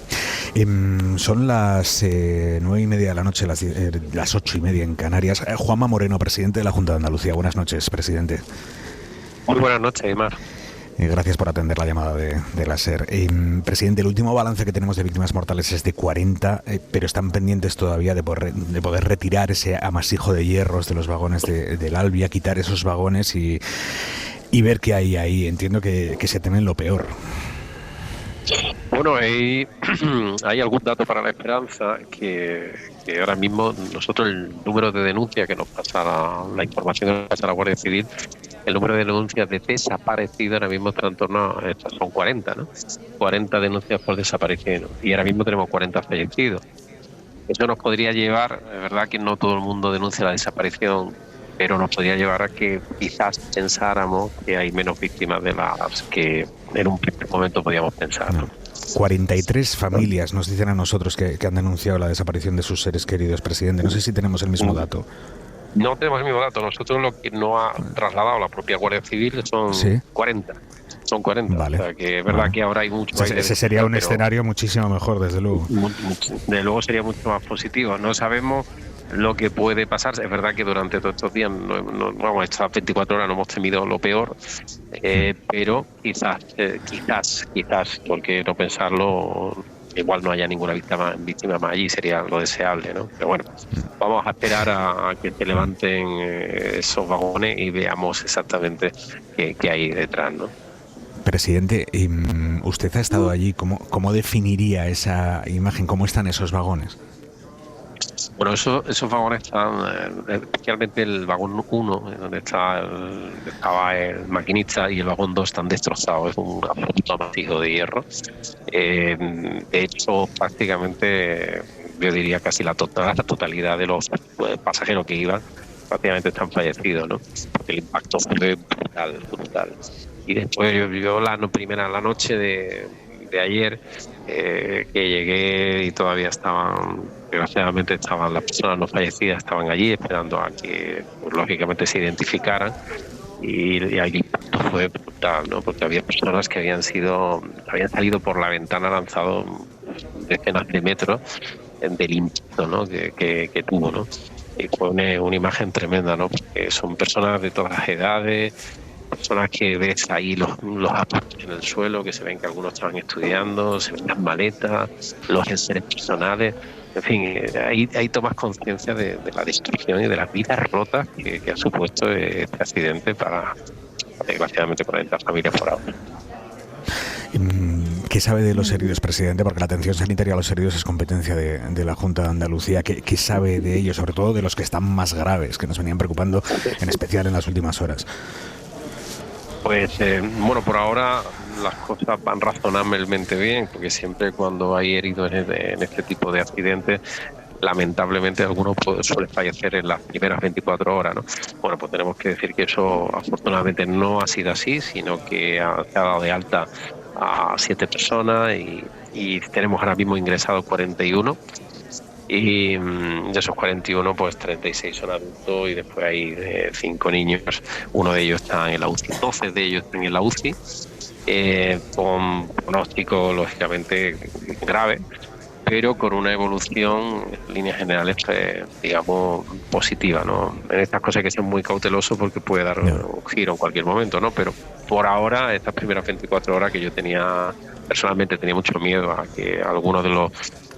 Son las 9:30 de la noche, las 8:30 en Canarias. Juanma Moreno, presidente de la Junta de Andalucía. Buenas noches, presidente. Muy buenas noches, Aymar. Gracias por atender la llamada de la SER. Presidente, el último balance que tenemos de víctimas mortales es de 40, pero están pendientes todavía de poder retirar ese amasijo de hierros de los vagones del Albia, quitar esos vagones y ver qué hay ahí. Entiendo que se temen lo peor. Bueno, hay algún dato para la esperanza que ahora mismo nosotros el número de denuncias que nos pasa la información que nos pasa la Guardia Civil, el número de denuncias de desaparecidos ahora mismo está en torno a, son 40, ¿no? 40 denuncias por desaparecidos y ahora mismo tenemos 40 fallecidos. Eso nos podría llevar, es verdad que no todo el mundo denuncia la desaparición, pero nos podría llevar a que quizás pensáramos que hay menos víctimas de las que en un primer momento podíamos pensar, ¿no? 43 familias nos dicen a nosotros que han denunciado la desaparición de sus seres queridos, presidente. No sé si tenemos el mismo dato. No tenemos el mismo dato. Nosotros lo que nos ha trasladado la propia Guardia Civil son 40. Son 40. Vale. O sea, que es verdad que ahora hay mucho. Pues ese sería un escenario muchísimo mejor, desde luego. Desde luego sería mucho más positivo. No sabemos lo que puede pasar. Es verdad que durante todos estos días, estas 24 horas no hemos temido lo peor, pero quizás, porque no pensarlo, igual no haya ninguna víctima más allí, sería lo deseable, ¿no? Pero bueno, vamos a esperar a que se levanten esos vagones y veamos exactamente qué hay detrás, ¿no? Presidente, usted ha estado allí, ¿cómo definiría esa imagen? ¿Cómo están esos vagones? Bueno, esos vagones están, especialmente el vagón 1, donde estaba el maquinista, y el vagón 2 están destrozados, es un absoluto amasijo de hierro. De hecho, prácticamente, yo diría casi la totalidad de los pasajeros que iban, prácticamente están fallecidos, ¿no? Porque el impacto fue brutal. Y después yo la noche de ayer, que llegué y todavía desgraciadamente estaban las personas no fallecidas, estaban allí esperando a que, pues, lógicamente se identificaran, y el impacto fue brutal, ¿no? Porque había personas que habían salido por la ventana, lanzado decenas de metros del impacto, ¿no? que tuvo, ¿no? Y fue una imagen tremenda, ¿no? Porque son personas de todas las edades, personas que ves ahí los aparatos en el suelo, que se ven que algunos estaban estudiando, se ven las maletas, los enseres personales. En fin, ahí tomas conciencia de la destrucción y de las vidas rotas que ha supuesto este accidente para, desgraciadamente, 40 familias por ahora. ¿Qué sabe de los heridos, presidente? Porque la atención sanitaria a los heridos es competencia de la Junta de Andalucía. ¿Qué sabe de ellos, sobre todo de los que están más graves, que nos venían preocupando, en especial en las últimas horas? Pues bueno, por ahora las cosas van razonablemente bien, porque siempre cuando hay heridos en este tipo de accidentes, lamentablemente algunos suelen fallecer en las primeras 24 horas, ¿no? Bueno, pues tenemos que decir que eso afortunadamente no ha sido así, sino que se ha dado de alta a 7 personas y tenemos ahora mismo ingresados 41. Y de esos 41, pues 36 son adultos y después hay 5 niños. Uno de ellos está en la UCI, 12 de ellos están en la UCI, con pronóstico lógicamente grave, pero con una evolución en líneas generales, digamos, positiva, ¿no? En estas cosas hay que ser muy cauteloso porque puede dar un giro en cualquier momento, ¿no? Pero por ahora, estas primeras 24 horas que yo personalmente tenía mucho miedo a que algunos de los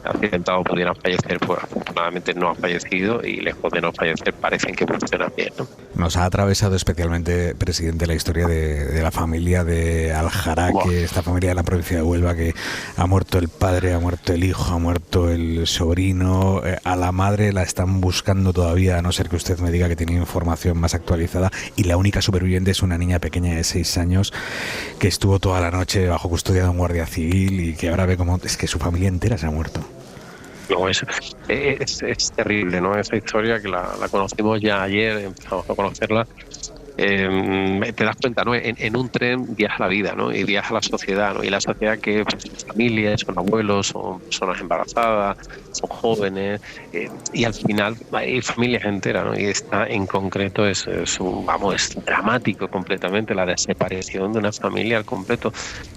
accidentados pudieran fallecer, pues afortunadamente no han fallecido, y lejos de no fallecer parecen que funcionan bien, ¿no? Nos ha atravesado especialmente, presidente, la historia de la familia de Aljaraque, esta familia de la provincia de Huelva, que ha muerto el padre, ha muerto el hijo, ha muerto el sobrino, a la madre la están buscando todavía, a no ser que usted me diga que tiene información más actualizada, y la única superviviente es una niña pequeña de 6 años que estuvo toda la noche bajo custodia de un guardia civil y que ahora ve como es que su familia entera se ha muerto. No, es terrible, ¿no? Esa historia que la conocimos ya ayer, empezamos a conocerla. Te das cuenta, ¿no? En un tren viaja la vida, ¿no? Y viaja la sociedad, ¿no? Y la sociedad que son familias, son abuelos, son personas embarazadas, son jóvenes, y al final hay familias enteras, ¿no? Y esta en concreto es dramático completamente, la desaparición de una familia al completo.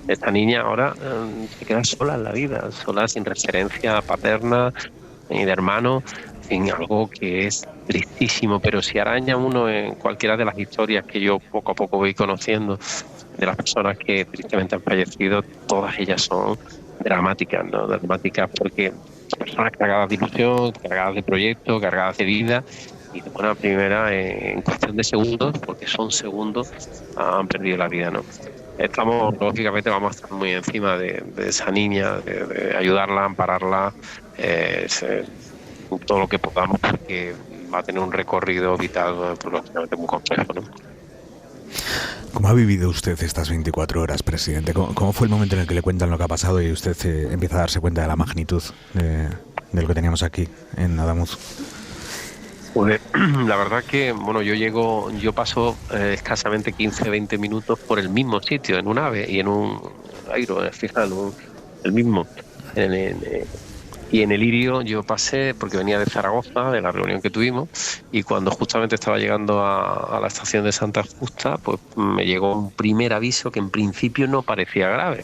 Esta niña ahora se queda sola en la vida, sola, sin referencia paterna ni de hermano, en algo que es tristísimo, pero si araña uno en cualquiera de las historias que yo poco a poco voy conociendo de las personas que tristemente han fallecido, todas ellas son dramáticas, ¿no? Dramáticas porque personas cargadas de ilusión, cargadas de proyectos, cargadas de vida, y de buena primera, en cuestión de segundos, porque son segundos, han perdido la vida, ¿no? Lógicamente vamos a estar muy encima de esa niña, de ayudarla, ampararla, todo lo que podamos, porque va a tener un recorrido vital, pues, lógicamente muy complejo, ¿no? ¿Cómo ha vivido usted estas 24 horas, presidente? ¿Cómo fue el momento en el que le cuentan lo que ha pasado y usted empieza a darse cuenta de la magnitud de lo que teníamos aquí en Adamuz? Pues la verdad que, bueno, yo paso escasamente 15-20 minutos por el mismo sitio, en un AVE y en un airo, fíjate, el mismo. Y en el Lirio yo pasé, porque venía de Zaragoza, de la reunión que tuvimos, y cuando justamente estaba llegando a la estación de Santa Justa, pues me llegó un primer aviso que en principio no parecía grave.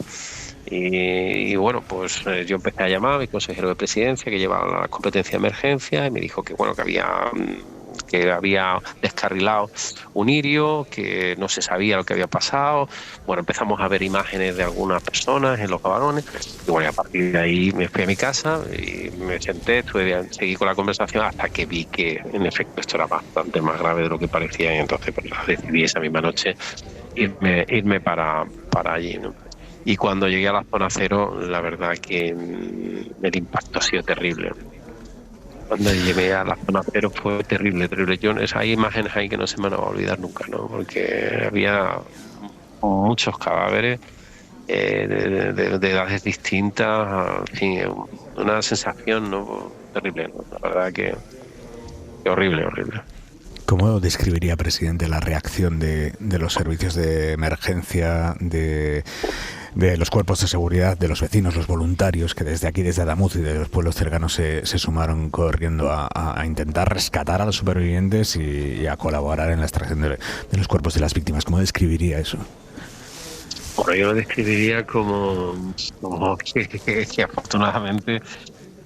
Y bueno, pues yo empecé a llamar a mi consejero de presidencia, que lleva la competencia de emergencia, y me dijo que bueno, que había descarrilado un Irio, que no se sabía lo que había pasado. Bueno, empezamos a ver imágenes de algunas personas en los vagones, y bueno, a partir de ahí me fui a mi casa y me senté, seguí con la conversación hasta que vi que en efecto esto era bastante más grave de lo que parecía, y entonces pues, decidí esa misma noche irme para allí, ¿no? Y cuando llegué a la zona cero, la verdad que el impacto ha sido terrible. Cuando llegué a la zona cero fue terrible. Hay imágenes ahí que no se me van a olvidar nunca, ¿no? Porque había muchos cadáveres de edades distintas, en fin, una sensación, ¿no? Terrible, ¿no? La verdad que horrible. ¿Cómo describiría, presidente, la reacción de los servicios de emergencia, de los cuerpos de seguridad, de los vecinos, los voluntarios que desde aquí, desde Adamuz y de los pueblos cercanos se sumaron corriendo a intentar rescatar a los supervivientes y a colaborar en la extracción de los cuerpos de las víctimas? ¿Cómo describiría eso? Bueno, yo lo describiría como que afortunadamente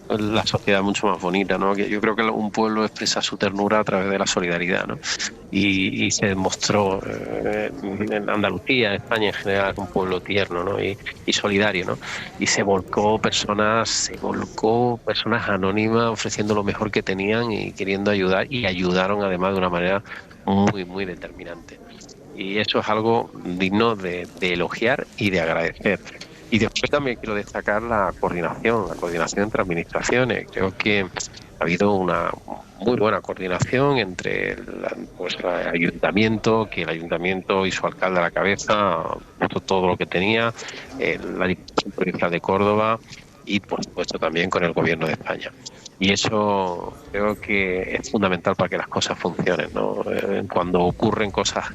la sociedad es mucho más bonita, ¿no? Yo creo que un pueblo expresa su ternura a través de la solidaridad, ¿no? Y se demostró en Andalucía, España en general, un pueblo tierno, ¿no? Y solidario, ¿no? Y se volcó personas anónimas ofreciendo lo mejor que tenían y queriendo ayudar, y ayudaron además de una manera muy, muy determinante. Y eso es algo digno de elogiar y de agradecer. Y después también quiero destacar la coordinación entre administraciones. Creo que ha habido una muy buena coordinación entre el ayuntamiento, que el ayuntamiento y su alcalde a la cabeza puso todo lo que tenía, la Diputación Provincial de Córdoba y, por supuesto, también con el Gobierno de España. Y eso creo que es fundamental para que las cosas funcionen, ¿no? Cuando ocurren cosas,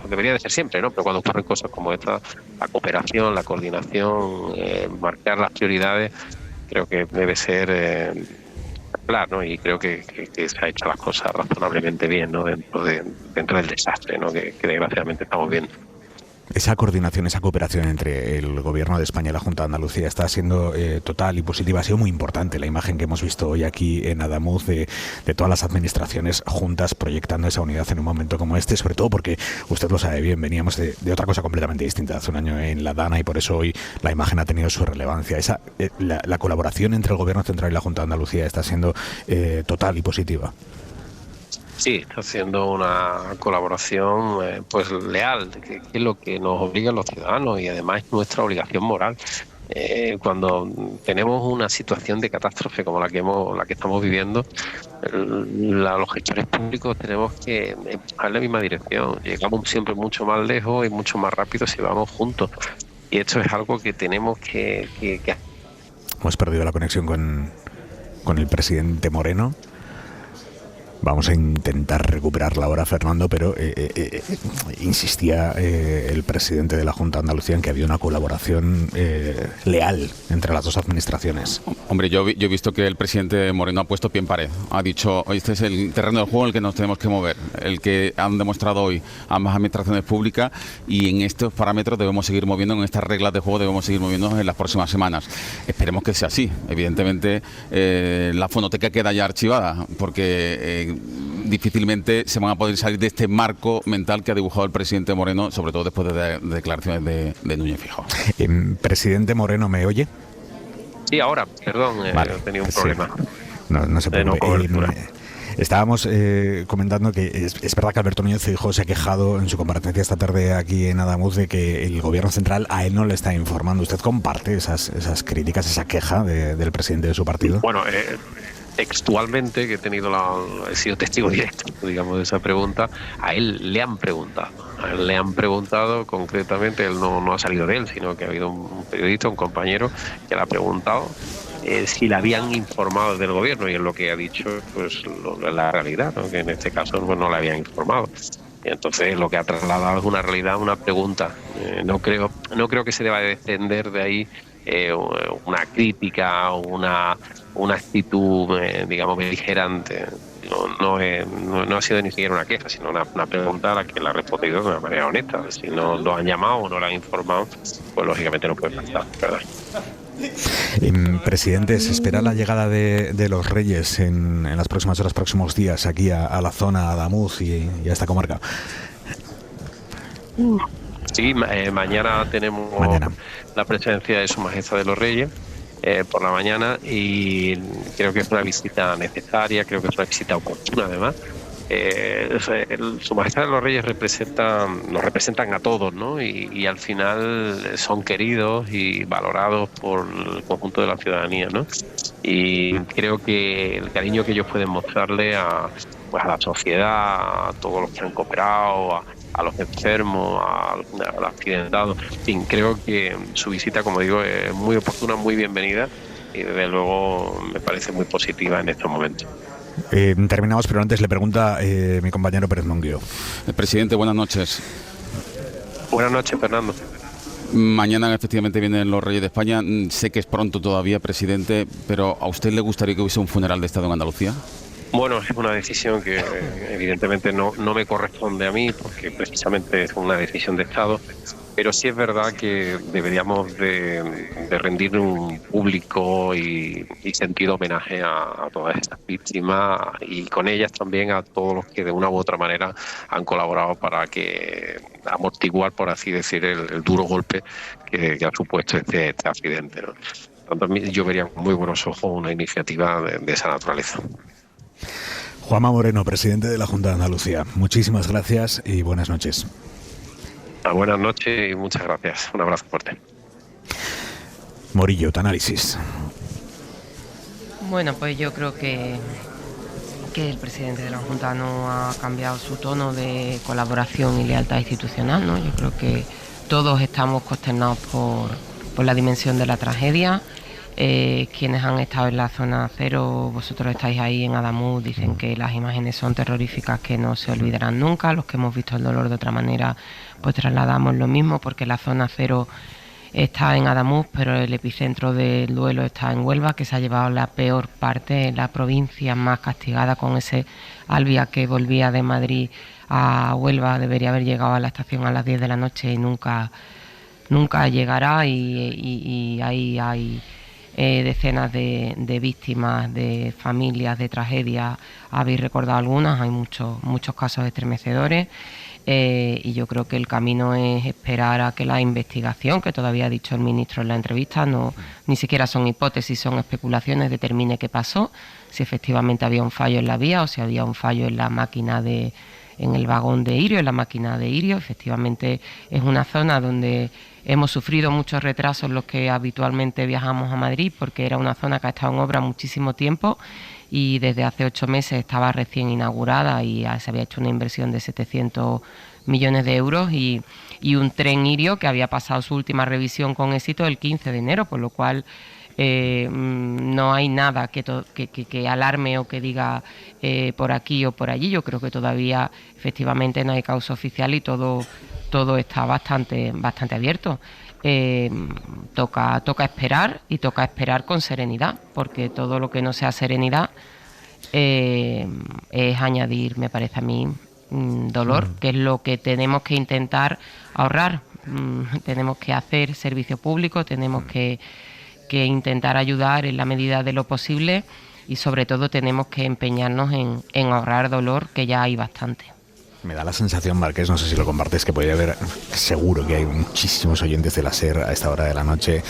debería de ser siempre, ¿no? Pero cuando ocurren cosas como esta, la cooperación, la coordinación, marcar las prioridades, creo que debe ser ejemplar, ¿no? Y creo que se ha hecho las cosas razonablemente bien, ¿no? Dentro del desastre, ¿no? Que desgraciadamente estamos viendo. Esa coordinación, esa cooperación entre el Gobierno de España y la Junta de Andalucía está siendo total y positiva. Ha sido muy importante la imagen que hemos visto hoy aquí en Adamuz de todas las administraciones juntas proyectando esa unidad en un momento como este, sobre todo porque, usted lo sabe bien, veníamos de otra cosa completamente distinta hace un año en La Dana, y por eso hoy la imagen ha tenido su relevancia. La colaboración entre el Gobierno Central y la Junta de Andalucía está siendo total y positiva. Sí, está haciendo una colaboración pues leal, que es lo que nos obliga a los ciudadanos y además es nuestra obligación moral. Cuando tenemos una situación de catástrofe como la que estamos viviendo, los gestores públicos tenemos que empujar en la misma dirección. Llegamos siempre mucho más lejos y mucho más rápido si vamos juntos. Y esto es algo que tenemos que Hemos perdido la conexión con el presidente Moreno. Vamos a intentar recuperarla ahora, Fernando, pero insistía el presidente de la Junta de Andalucía en que había una colaboración leal entre las dos administraciones. Hombre, yo he visto que el presidente Moreno ha puesto pie en pared. Ha dicho, este es el terreno del juego en el que nos tenemos que mover, el que han demostrado hoy ambas administraciones públicas, y en estos parámetros debemos seguir moviendo, en estas reglas de juego debemos seguir moviéndonos en las próximas semanas. Esperemos que sea así. Evidentemente, la fonoteca queda ya archivada, porque difícilmente se van a poder salir de este marco mental que ha dibujado el presidente Moreno, sobre todo después de declaraciones de Núñez Feijóo. Presidente Moreno, ¿me oye? Sí, ahora, perdón, vale, he tenido un problema. No se preocupe. Estábamos comentando que es verdad que Alberto Núñez Feijóo se ha quejado en su comparecencia esta tarde aquí en Adamuz de que el gobierno central a él no le está informando. ¿Usted comparte esas críticas, esa queja del presidente de su partido? Bueno, textualmente, que he sido testigo directo, digamos, de esa pregunta, a él le han preguntado. Concretamente, él no ha salido de él, sino que ha habido un periodista, un compañero, que le ha preguntado si le habían informado del gobierno, y es lo que ha dicho, pues la realidad, ¿no? Que en este caso pues, no le habían informado. Y entonces lo que ha trasladado es una realidad, una pregunta. No creo que se deba descender de ahí una crítica o una actitud, digamos, beligerante. No ha sido ni siquiera una queja, sino una pregunta a la que le ha respondido de una manera honesta. Si no lo han llamado o no lo han informado, pues lógicamente no puede pasar, ¿verdad? Presidente, ¿se espera la llegada de los Reyes en las próximas horas, próximos días, aquí a la zona, a Adamuz y a esta comarca? Sí, mañana tenemos la presencia de Su Majestad de los Reyes por la mañana, y creo que es una visita necesaria, creo que es una visita oportuna además. Su Majestad de los Reyes nos representan a todos, ¿no? Y al final son queridos y valorados por el conjunto de la ciudadanía, ¿no? Y creo que el cariño que ellos pueden mostrarle a la sociedad, a todos los que han cooperado, a los enfermos, a los accidentados, en fin, creo que su visita, como digo, es muy oportuna, muy bienvenida, y desde luego me parece muy positiva en estos momentos. Terminamos, pero antes le pregunta mi compañero Pérez Monguío. Presidente, buenas noches. Buenas noches, Fernando. Mañana efectivamente vienen los Reyes de España. Sé que es pronto todavía, presidente, pero ¿a usted le gustaría que hubiese un funeral de Estado en Andalucía? Bueno, es una decisión que evidentemente no me corresponde a mí, porque precisamente es una decisión de Estado, pero sí es verdad que deberíamos de rendir un público y sentido homenaje a todas estas víctimas, y con ellas también a todos los que de una u otra manera han colaborado para que amortiguar, por así decir, el duro golpe que ha supuesto este accidente, ¿no? Tanto yo vería con muy buenos ojos una iniciativa de esa naturaleza. Juanma Moreno, presidente de la Junta de Andalucía, muchísimas gracias y buenas noches. Buenas noches y muchas gracias. Un abrazo fuerte. Morillo, tu análisis. Bueno, pues yo creo que el presidente de la Junta no ha cambiado su tono de colaboración y lealtad institucional, ¿no? Yo creo que todos estamos consternados por la dimensión de la tragedia. Quienes han estado en la zona cero, vosotros estáis ahí en Adamuz, dicen que las imágenes son terroríficas, que no se olvidarán nunca. Los que hemos visto el dolor de otra manera, pues trasladamos lo mismo, porque la zona cero está en Adamuz, pero el epicentro del duelo está en Huelva, que se ha llevado la peor parte, la provincia más castigada, con ese Albia que volvía de Madrid a Huelva. Debería haber llegado a la estación a las 10 de la noche y nunca llegará, y ahí hay decenas de víctimas, de familias, de tragedias. Habéis recordado algunas, hay muchos casos estremecedores, y yo creo que el camino es esperar a que la investigación, que todavía ha dicho el ministro en la entrevista, ni siquiera son hipótesis, son especulaciones, determine qué pasó, si efectivamente había un fallo en la vía o si había un fallo en la máquina en el vagón de Irio, en la máquina de Irio. Efectivamente es una zona donde hemos sufrido muchos retrasos los que habitualmente viajamos a Madrid, porque era una zona que ha estado en obra muchísimo tiempo, y desde hace 8 meses estaba recién inaugurada y se había hecho una inversión de 700 millones de euros y un tren Irio que había pasado su última revisión con éxito el 15 de enero, por lo cual No hay nada que alarme o que diga por aquí o por allí. Yo creo que todavía efectivamente no hay causa oficial y todo está bastante abierto. Toca esperar, y toca esperar con serenidad, porque todo lo que no sea serenidad es añadir, me parece a mí, dolor, que es lo que tenemos que intentar ahorrar. Tenemos que hacer servicio público, tenemos que intentar ayudar en la medida de lo posible, y sobre todo tenemos que empeñarnos en ahorrar dolor, que ya hay bastante. Me da la sensación, Marqués, no sé si lo compartes, que podría haber, seguro que hay muchísimos oyentes de la SER a esta hora de la noche,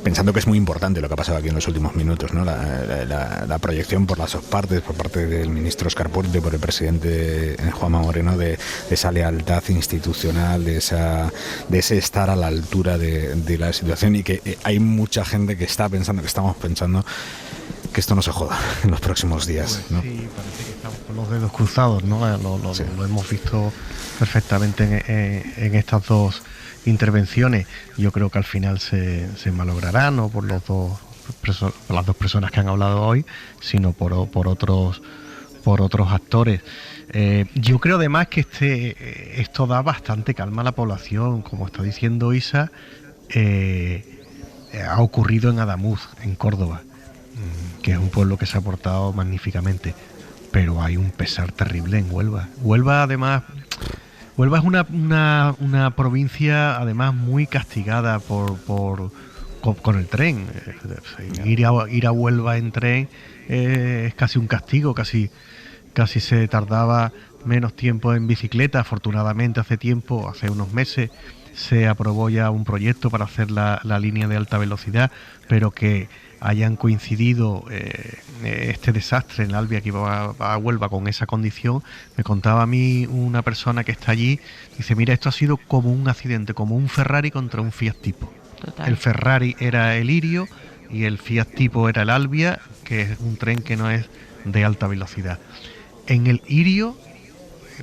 pensando que es muy importante lo que ha pasado aquí en los últimos minutos, ¿no? La proyección por las dos partes, por parte del ministro Óscar Puente, por el presidente Juanma Moreno, de esa lealtad institucional, de ese estar a la altura de la situación, y que hay mucha gente que estamos pensando que esto no se joda en los próximos días, ¿no? Sí, parece que estamos con los dedos cruzados, ¿no? Lo hemos visto perfectamente en estas dos intervenciones. Yo creo que al final se malogrará, no por las dos personas que han hablado hoy, sino por otros actores. Yo creo además que esto da bastante calma a la población, como está diciendo Isa. Ha ocurrido en Adamuz, en Córdoba, que es un pueblo que se ha portado magníficamente, pero hay un pesar terrible en Huelva. Huelva es una provincia además muy castigada con el tren. Ir a Huelva en tren es casi un castigo, casi se tardaba menos tiempo en bicicleta. Afortunadamente hace unos meses se aprobó ya un proyecto para hacer la línea de alta velocidad, pero que hayan coincidido este desastre en la Albia que iba a Huelva con esa condición. Me contaba a mí una persona que está allí, dice: mira, esto ha sido como un accidente, como un Ferrari contra un Fiat Tipo. Total. El Ferrari era el Irio y el Fiat Tipo era el Albia, que es un tren que no es de alta velocidad. En el Irio,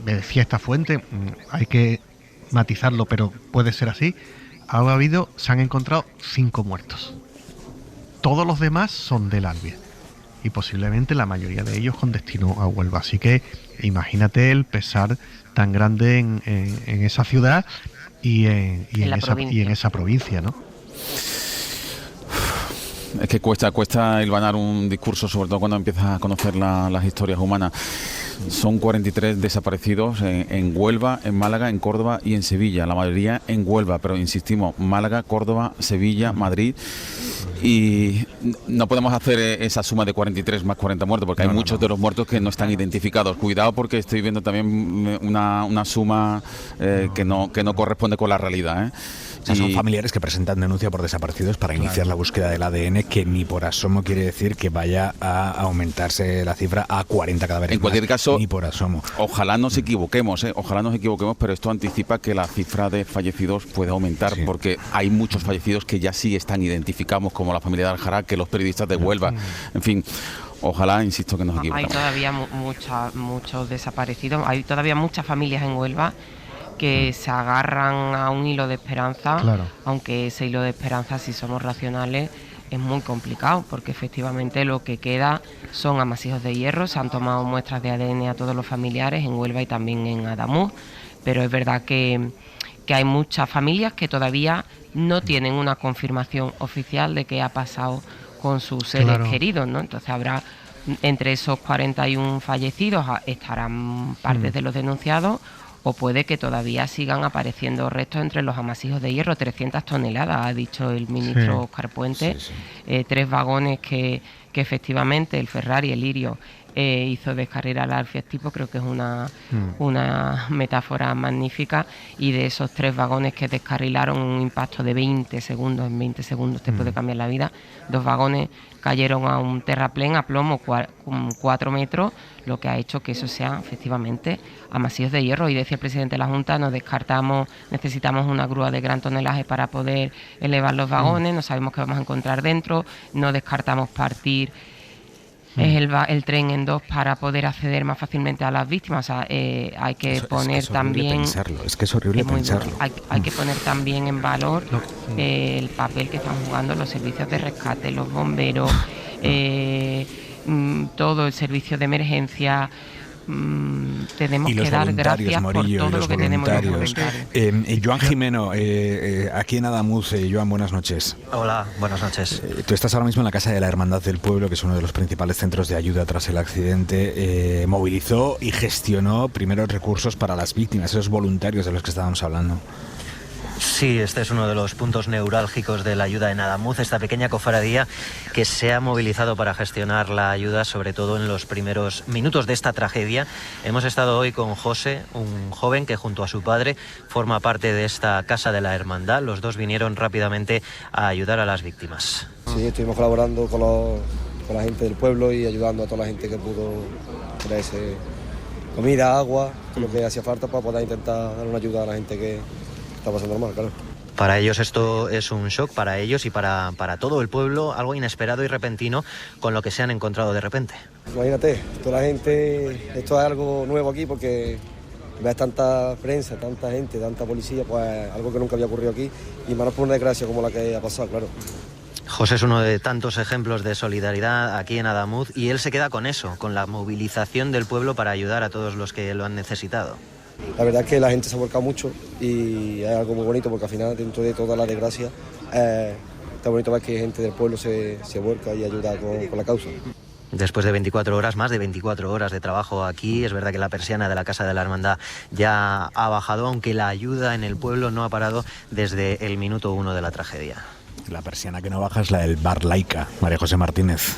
me decía esta fuente, hay que matizarlo, pero puede ser así, se han encontrado 5 muertos. Todos los demás son del Albia, y posiblemente la mayoría de ellos con destino a Huelva. Así que imagínate el pesar tan grande en esa ciudad y en esa provincia, ¿no? Es que cuesta hilvanar un discurso, sobre todo cuando empiezas a conocer las historias humanas. Son 43 desaparecidos en Huelva, en Málaga, en Córdoba y en Sevilla. La mayoría en Huelva, pero insistimos, Málaga, Córdoba, Sevilla, Madrid. Y no podemos hacer esa suma de 43 más 40 muertos, porque hay muchos de los muertos que no están identificados. Cuidado, porque estoy viendo también una suma que no corresponde con la realidad, ¿eh? O sea, son familiares que presentan denuncia por desaparecidos para iniciar la búsqueda del ADN, que ni por asomo quiere decir que vaya a aumentarse la cifra a 40 cadáveres. En cualquier caso, ni por asomo. Ojalá nos equivoquemos, pero esto anticipa que la cifra de fallecidos puede aumentar, porque hay muchos fallecidos que ya sí están identificados, como la familia de Aljará, que los periodistas de Huelva, en fin. Ojalá, insisto, que nos equivoquemos. Hay todavía muchos desaparecidos, hay todavía muchas familias en Huelva que se agarran a un hilo de esperanza, claro. Aunque ese hilo de esperanza, si somos racionales, es muy complicado, porque efectivamente lo que queda son amasijos de hierro. Se han tomado muestras de ADN a todos los familiares en Huelva y también en Adamuz, pero es verdad que hay muchas familias que todavía no tienen una confirmación oficial de qué ha pasado con sus seres queridos, ¿no? Entonces habrá, entre esos 41 fallecidos estarán partes de los denunciados, o puede que todavía sigan apareciendo restos entre los amasijos de hierro. 300 toneladas, ha dicho el ministro Óscar Puente. 3 vagones que efectivamente el Ferrari, el Irio, hizo descarrilar al Fiat Tipo. Creo que es una metáfora magnífica. Y de esos 3 vagones que descarrilaron, un impacto de 20 segundos, en 20 segundos te puede cambiar la vida. 2 vagones cayeron a un terraplén a plomo 4 metros, lo que ha hecho que eso sea efectivamente amasijos de hierro. Y decía el presidente de la Junta, necesitamos una grúa de gran tonelaje para poder elevar los vagones, no sabemos qué vamos a encontrar dentro, no descartamos partir el tren en dos para poder acceder más fácilmente a las víctimas. O sea, hay que poner es también... pensarlo, es que es horrible pensarlo. Hay que poner también en valor el papel que están jugando los servicios de rescate, los bomberos, todo el servicio de emergencia. Tenemos que dar gracias Morillo, por todo lo que tenemos en los voluntarios. Joan Jimeno, aquí en Adamuz. Joan, buenas noches. Hola, buenas noches. Tú estás ahora mismo en la Casa de la Hermandad del Pueblo, que es uno de los principales centros de ayuda tras el accidente. Movilizó y gestionó primeros recursos para las víctimas, esos voluntarios de los que estábamos hablando. Sí, este es uno de los puntos neurálgicos de la ayuda en Adamuz, esta pequeña cofradía que se ha movilizado para gestionar la ayuda, sobre todo en los primeros minutos de esta tragedia. Hemos estado hoy con José, un joven que junto a su padre forma parte de esta Casa de la Hermandad. Los dos vinieron rápidamente a ayudar a las víctimas. Sí, estuvimos colaborando con la gente del pueblo y ayudando a toda la gente que pudo traerse comida, agua, todo lo que hacía falta para poder intentar dar una ayuda a la gente que está pasando mal, claro. Para ellos esto es un shock, para ellos y para todo el pueblo, algo inesperado y repentino con lo que se han encontrado de repente. Imagínate, toda la gente, esto es algo nuevo aquí porque ves tanta prensa, tanta gente, tanta policía, pues algo que nunca había ocurrido aquí y más por una desgracia como la que ha pasado, claro. José es uno de tantos ejemplos de solidaridad aquí en Adamuz y él se queda con eso, con la movilización del pueblo para ayudar a todos los que lo han necesitado. La verdad es que la gente se ha volcado mucho y es algo muy bonito porque al final, dentro de toda la desgracia, está bonito ver que gente del pueblo se vuelca y ayuda con la causa. Después de 24 horas, más de 24 horas de trabajo aquí, es verdad que la persiana de la Casa de la Hermandad ya ha bajado, aunque la ayuda en el pueblo no ha parado desde el minuto 1 de la tragedia. La persiana que no baja es la del Bar Laica, María José Martínez.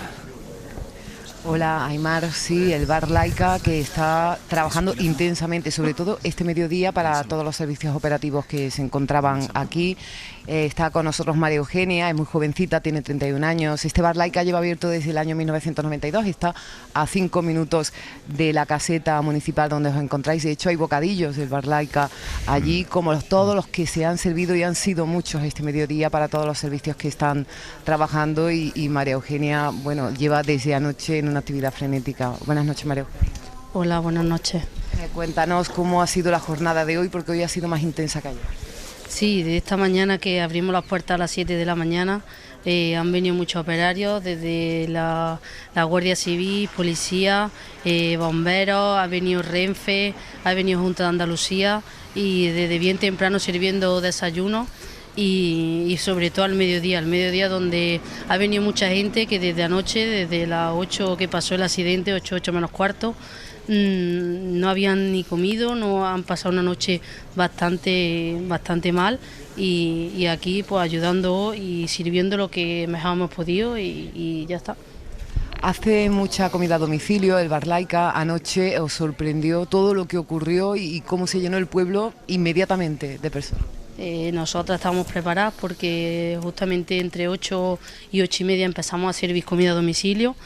Hola, Aymar. Sí, el Bar Laica, que está trabajando intensamente, sobre todo este mediodía, para todos los servicios operativos que se encontraban aquí. Está con nosotros María Eugenia, es muy jovencita, tiene 31 años. Este Bar Laica lleva abierto desde el año 1992, está a 5 minutos de la caseta municipal donde os encontráis. De hecho, hay bocadillos del Bar Laica allí, como todos los que se han servido, y han sido muchos este mediodía para todos los servicios que están trabajando. Y María Eugenia, bueno, lleva desde anoche en una actividad frenética. Buenas noches, María Eugenia. Hola, buenas noches. Cuéntanos cómo ha sido la jornada de hoy, porque hoy ha sido más intensa que ayer. Sí, de esta mañana que abrimos las puertas a las 7 de la mañana, han venido muchos operarios, desde la Guardia Civil, Policía, bomberos, ha venido Renfe, ha venido Junta de Andalucía y desde bien temprano sirviendo desayuno. Y sobre todo al mediodía donde ha venido mucha gente que desde anoche, desde las 8 que pasó el accidente, 8 menos cuarto, no habían ni comido, no han pasado una noche bastante mal y aquí pues ayudando y sirviendo lo que mejor hemos podido y ya está. Hace mucha comida a domicilio, el Bar Laica. Anoche os sorprendió todo lo que ocurrió y cómo se llenó el pueblo inmediatamente de personas. Nosotras estábamos preparadas porque justamente entre 8 y 8 y media empezamos a servir comida a domicilio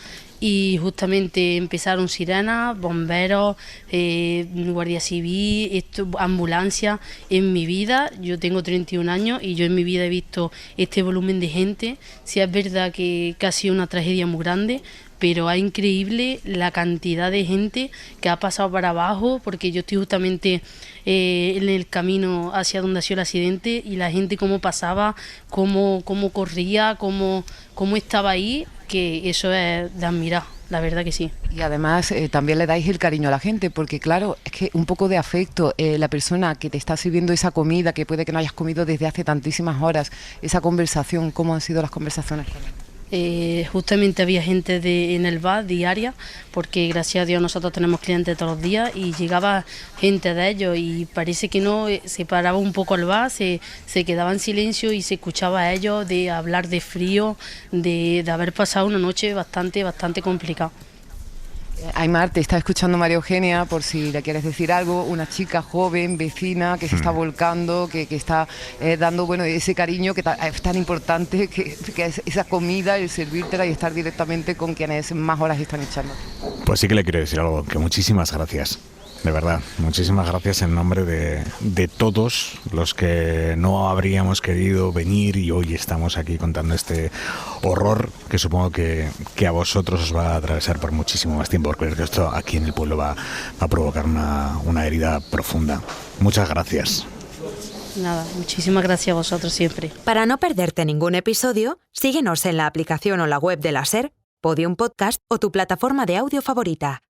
y justamente empezaron sirenas, bomberos, Guardia Civil, ambulancia. En mi vida, yo tengo 31 años y yo en mi vida he visto este volumen de gente. Sí es verdad que ha sido una tragedia muy grande, pero es increíble la cantidad de gente que ha pasado para abajo, porque yo estoy justamente en el camino hacia donde ha sido el accidente y la gente cómo pasaba, cómo corría, cómo estaba ahí, que eso es de admirar, la verdad que sí. Y además también le dais el cariño a la gente, porque claro, es que un poco de afecto, la persona que te está sirviendo esa comida, que puede que no hayas comido desde hace tantísimas horas, esa conversación, ¿cómo han sido las conversaciones con él? Justamente había gente en el bar diaria, porque gracias a Dios nosotros tenemos clientes todos los días y llegaba gente de ellos y parece que no, se paraba un poco el bar, se quedaba en silencio y se escuchaba a ellos de hablar de frío, de haber pasado una noche bastante complicada. Aymar, te está escuchando María Eugenia, por si le quieres decir algo, una chica joven, vecina, que se está volcando, que está dando ese cariño que es tan importante, que es esa comida, el servírtela y estar directamente con quienes más horas están echando. Pues sí que le quiero decir algo, que muchísimas gracias. De verdad, muchísimas gracias en nombre de todos los que no habríamos querido venir y hoy estamos aquí contando este horror que supongo que a vosotros os va a atravesar por muchísimo más tiempo, porque esto aquí en el pueblo va a provocar una herida profunda. Muchas gracias. Nada, muchísimas gracias a vosotros siempre. Para no perderte ningún episodio, síguenos en la aplicación o la web de la SER, Podium Podcast o tu plataforma de audio favorita.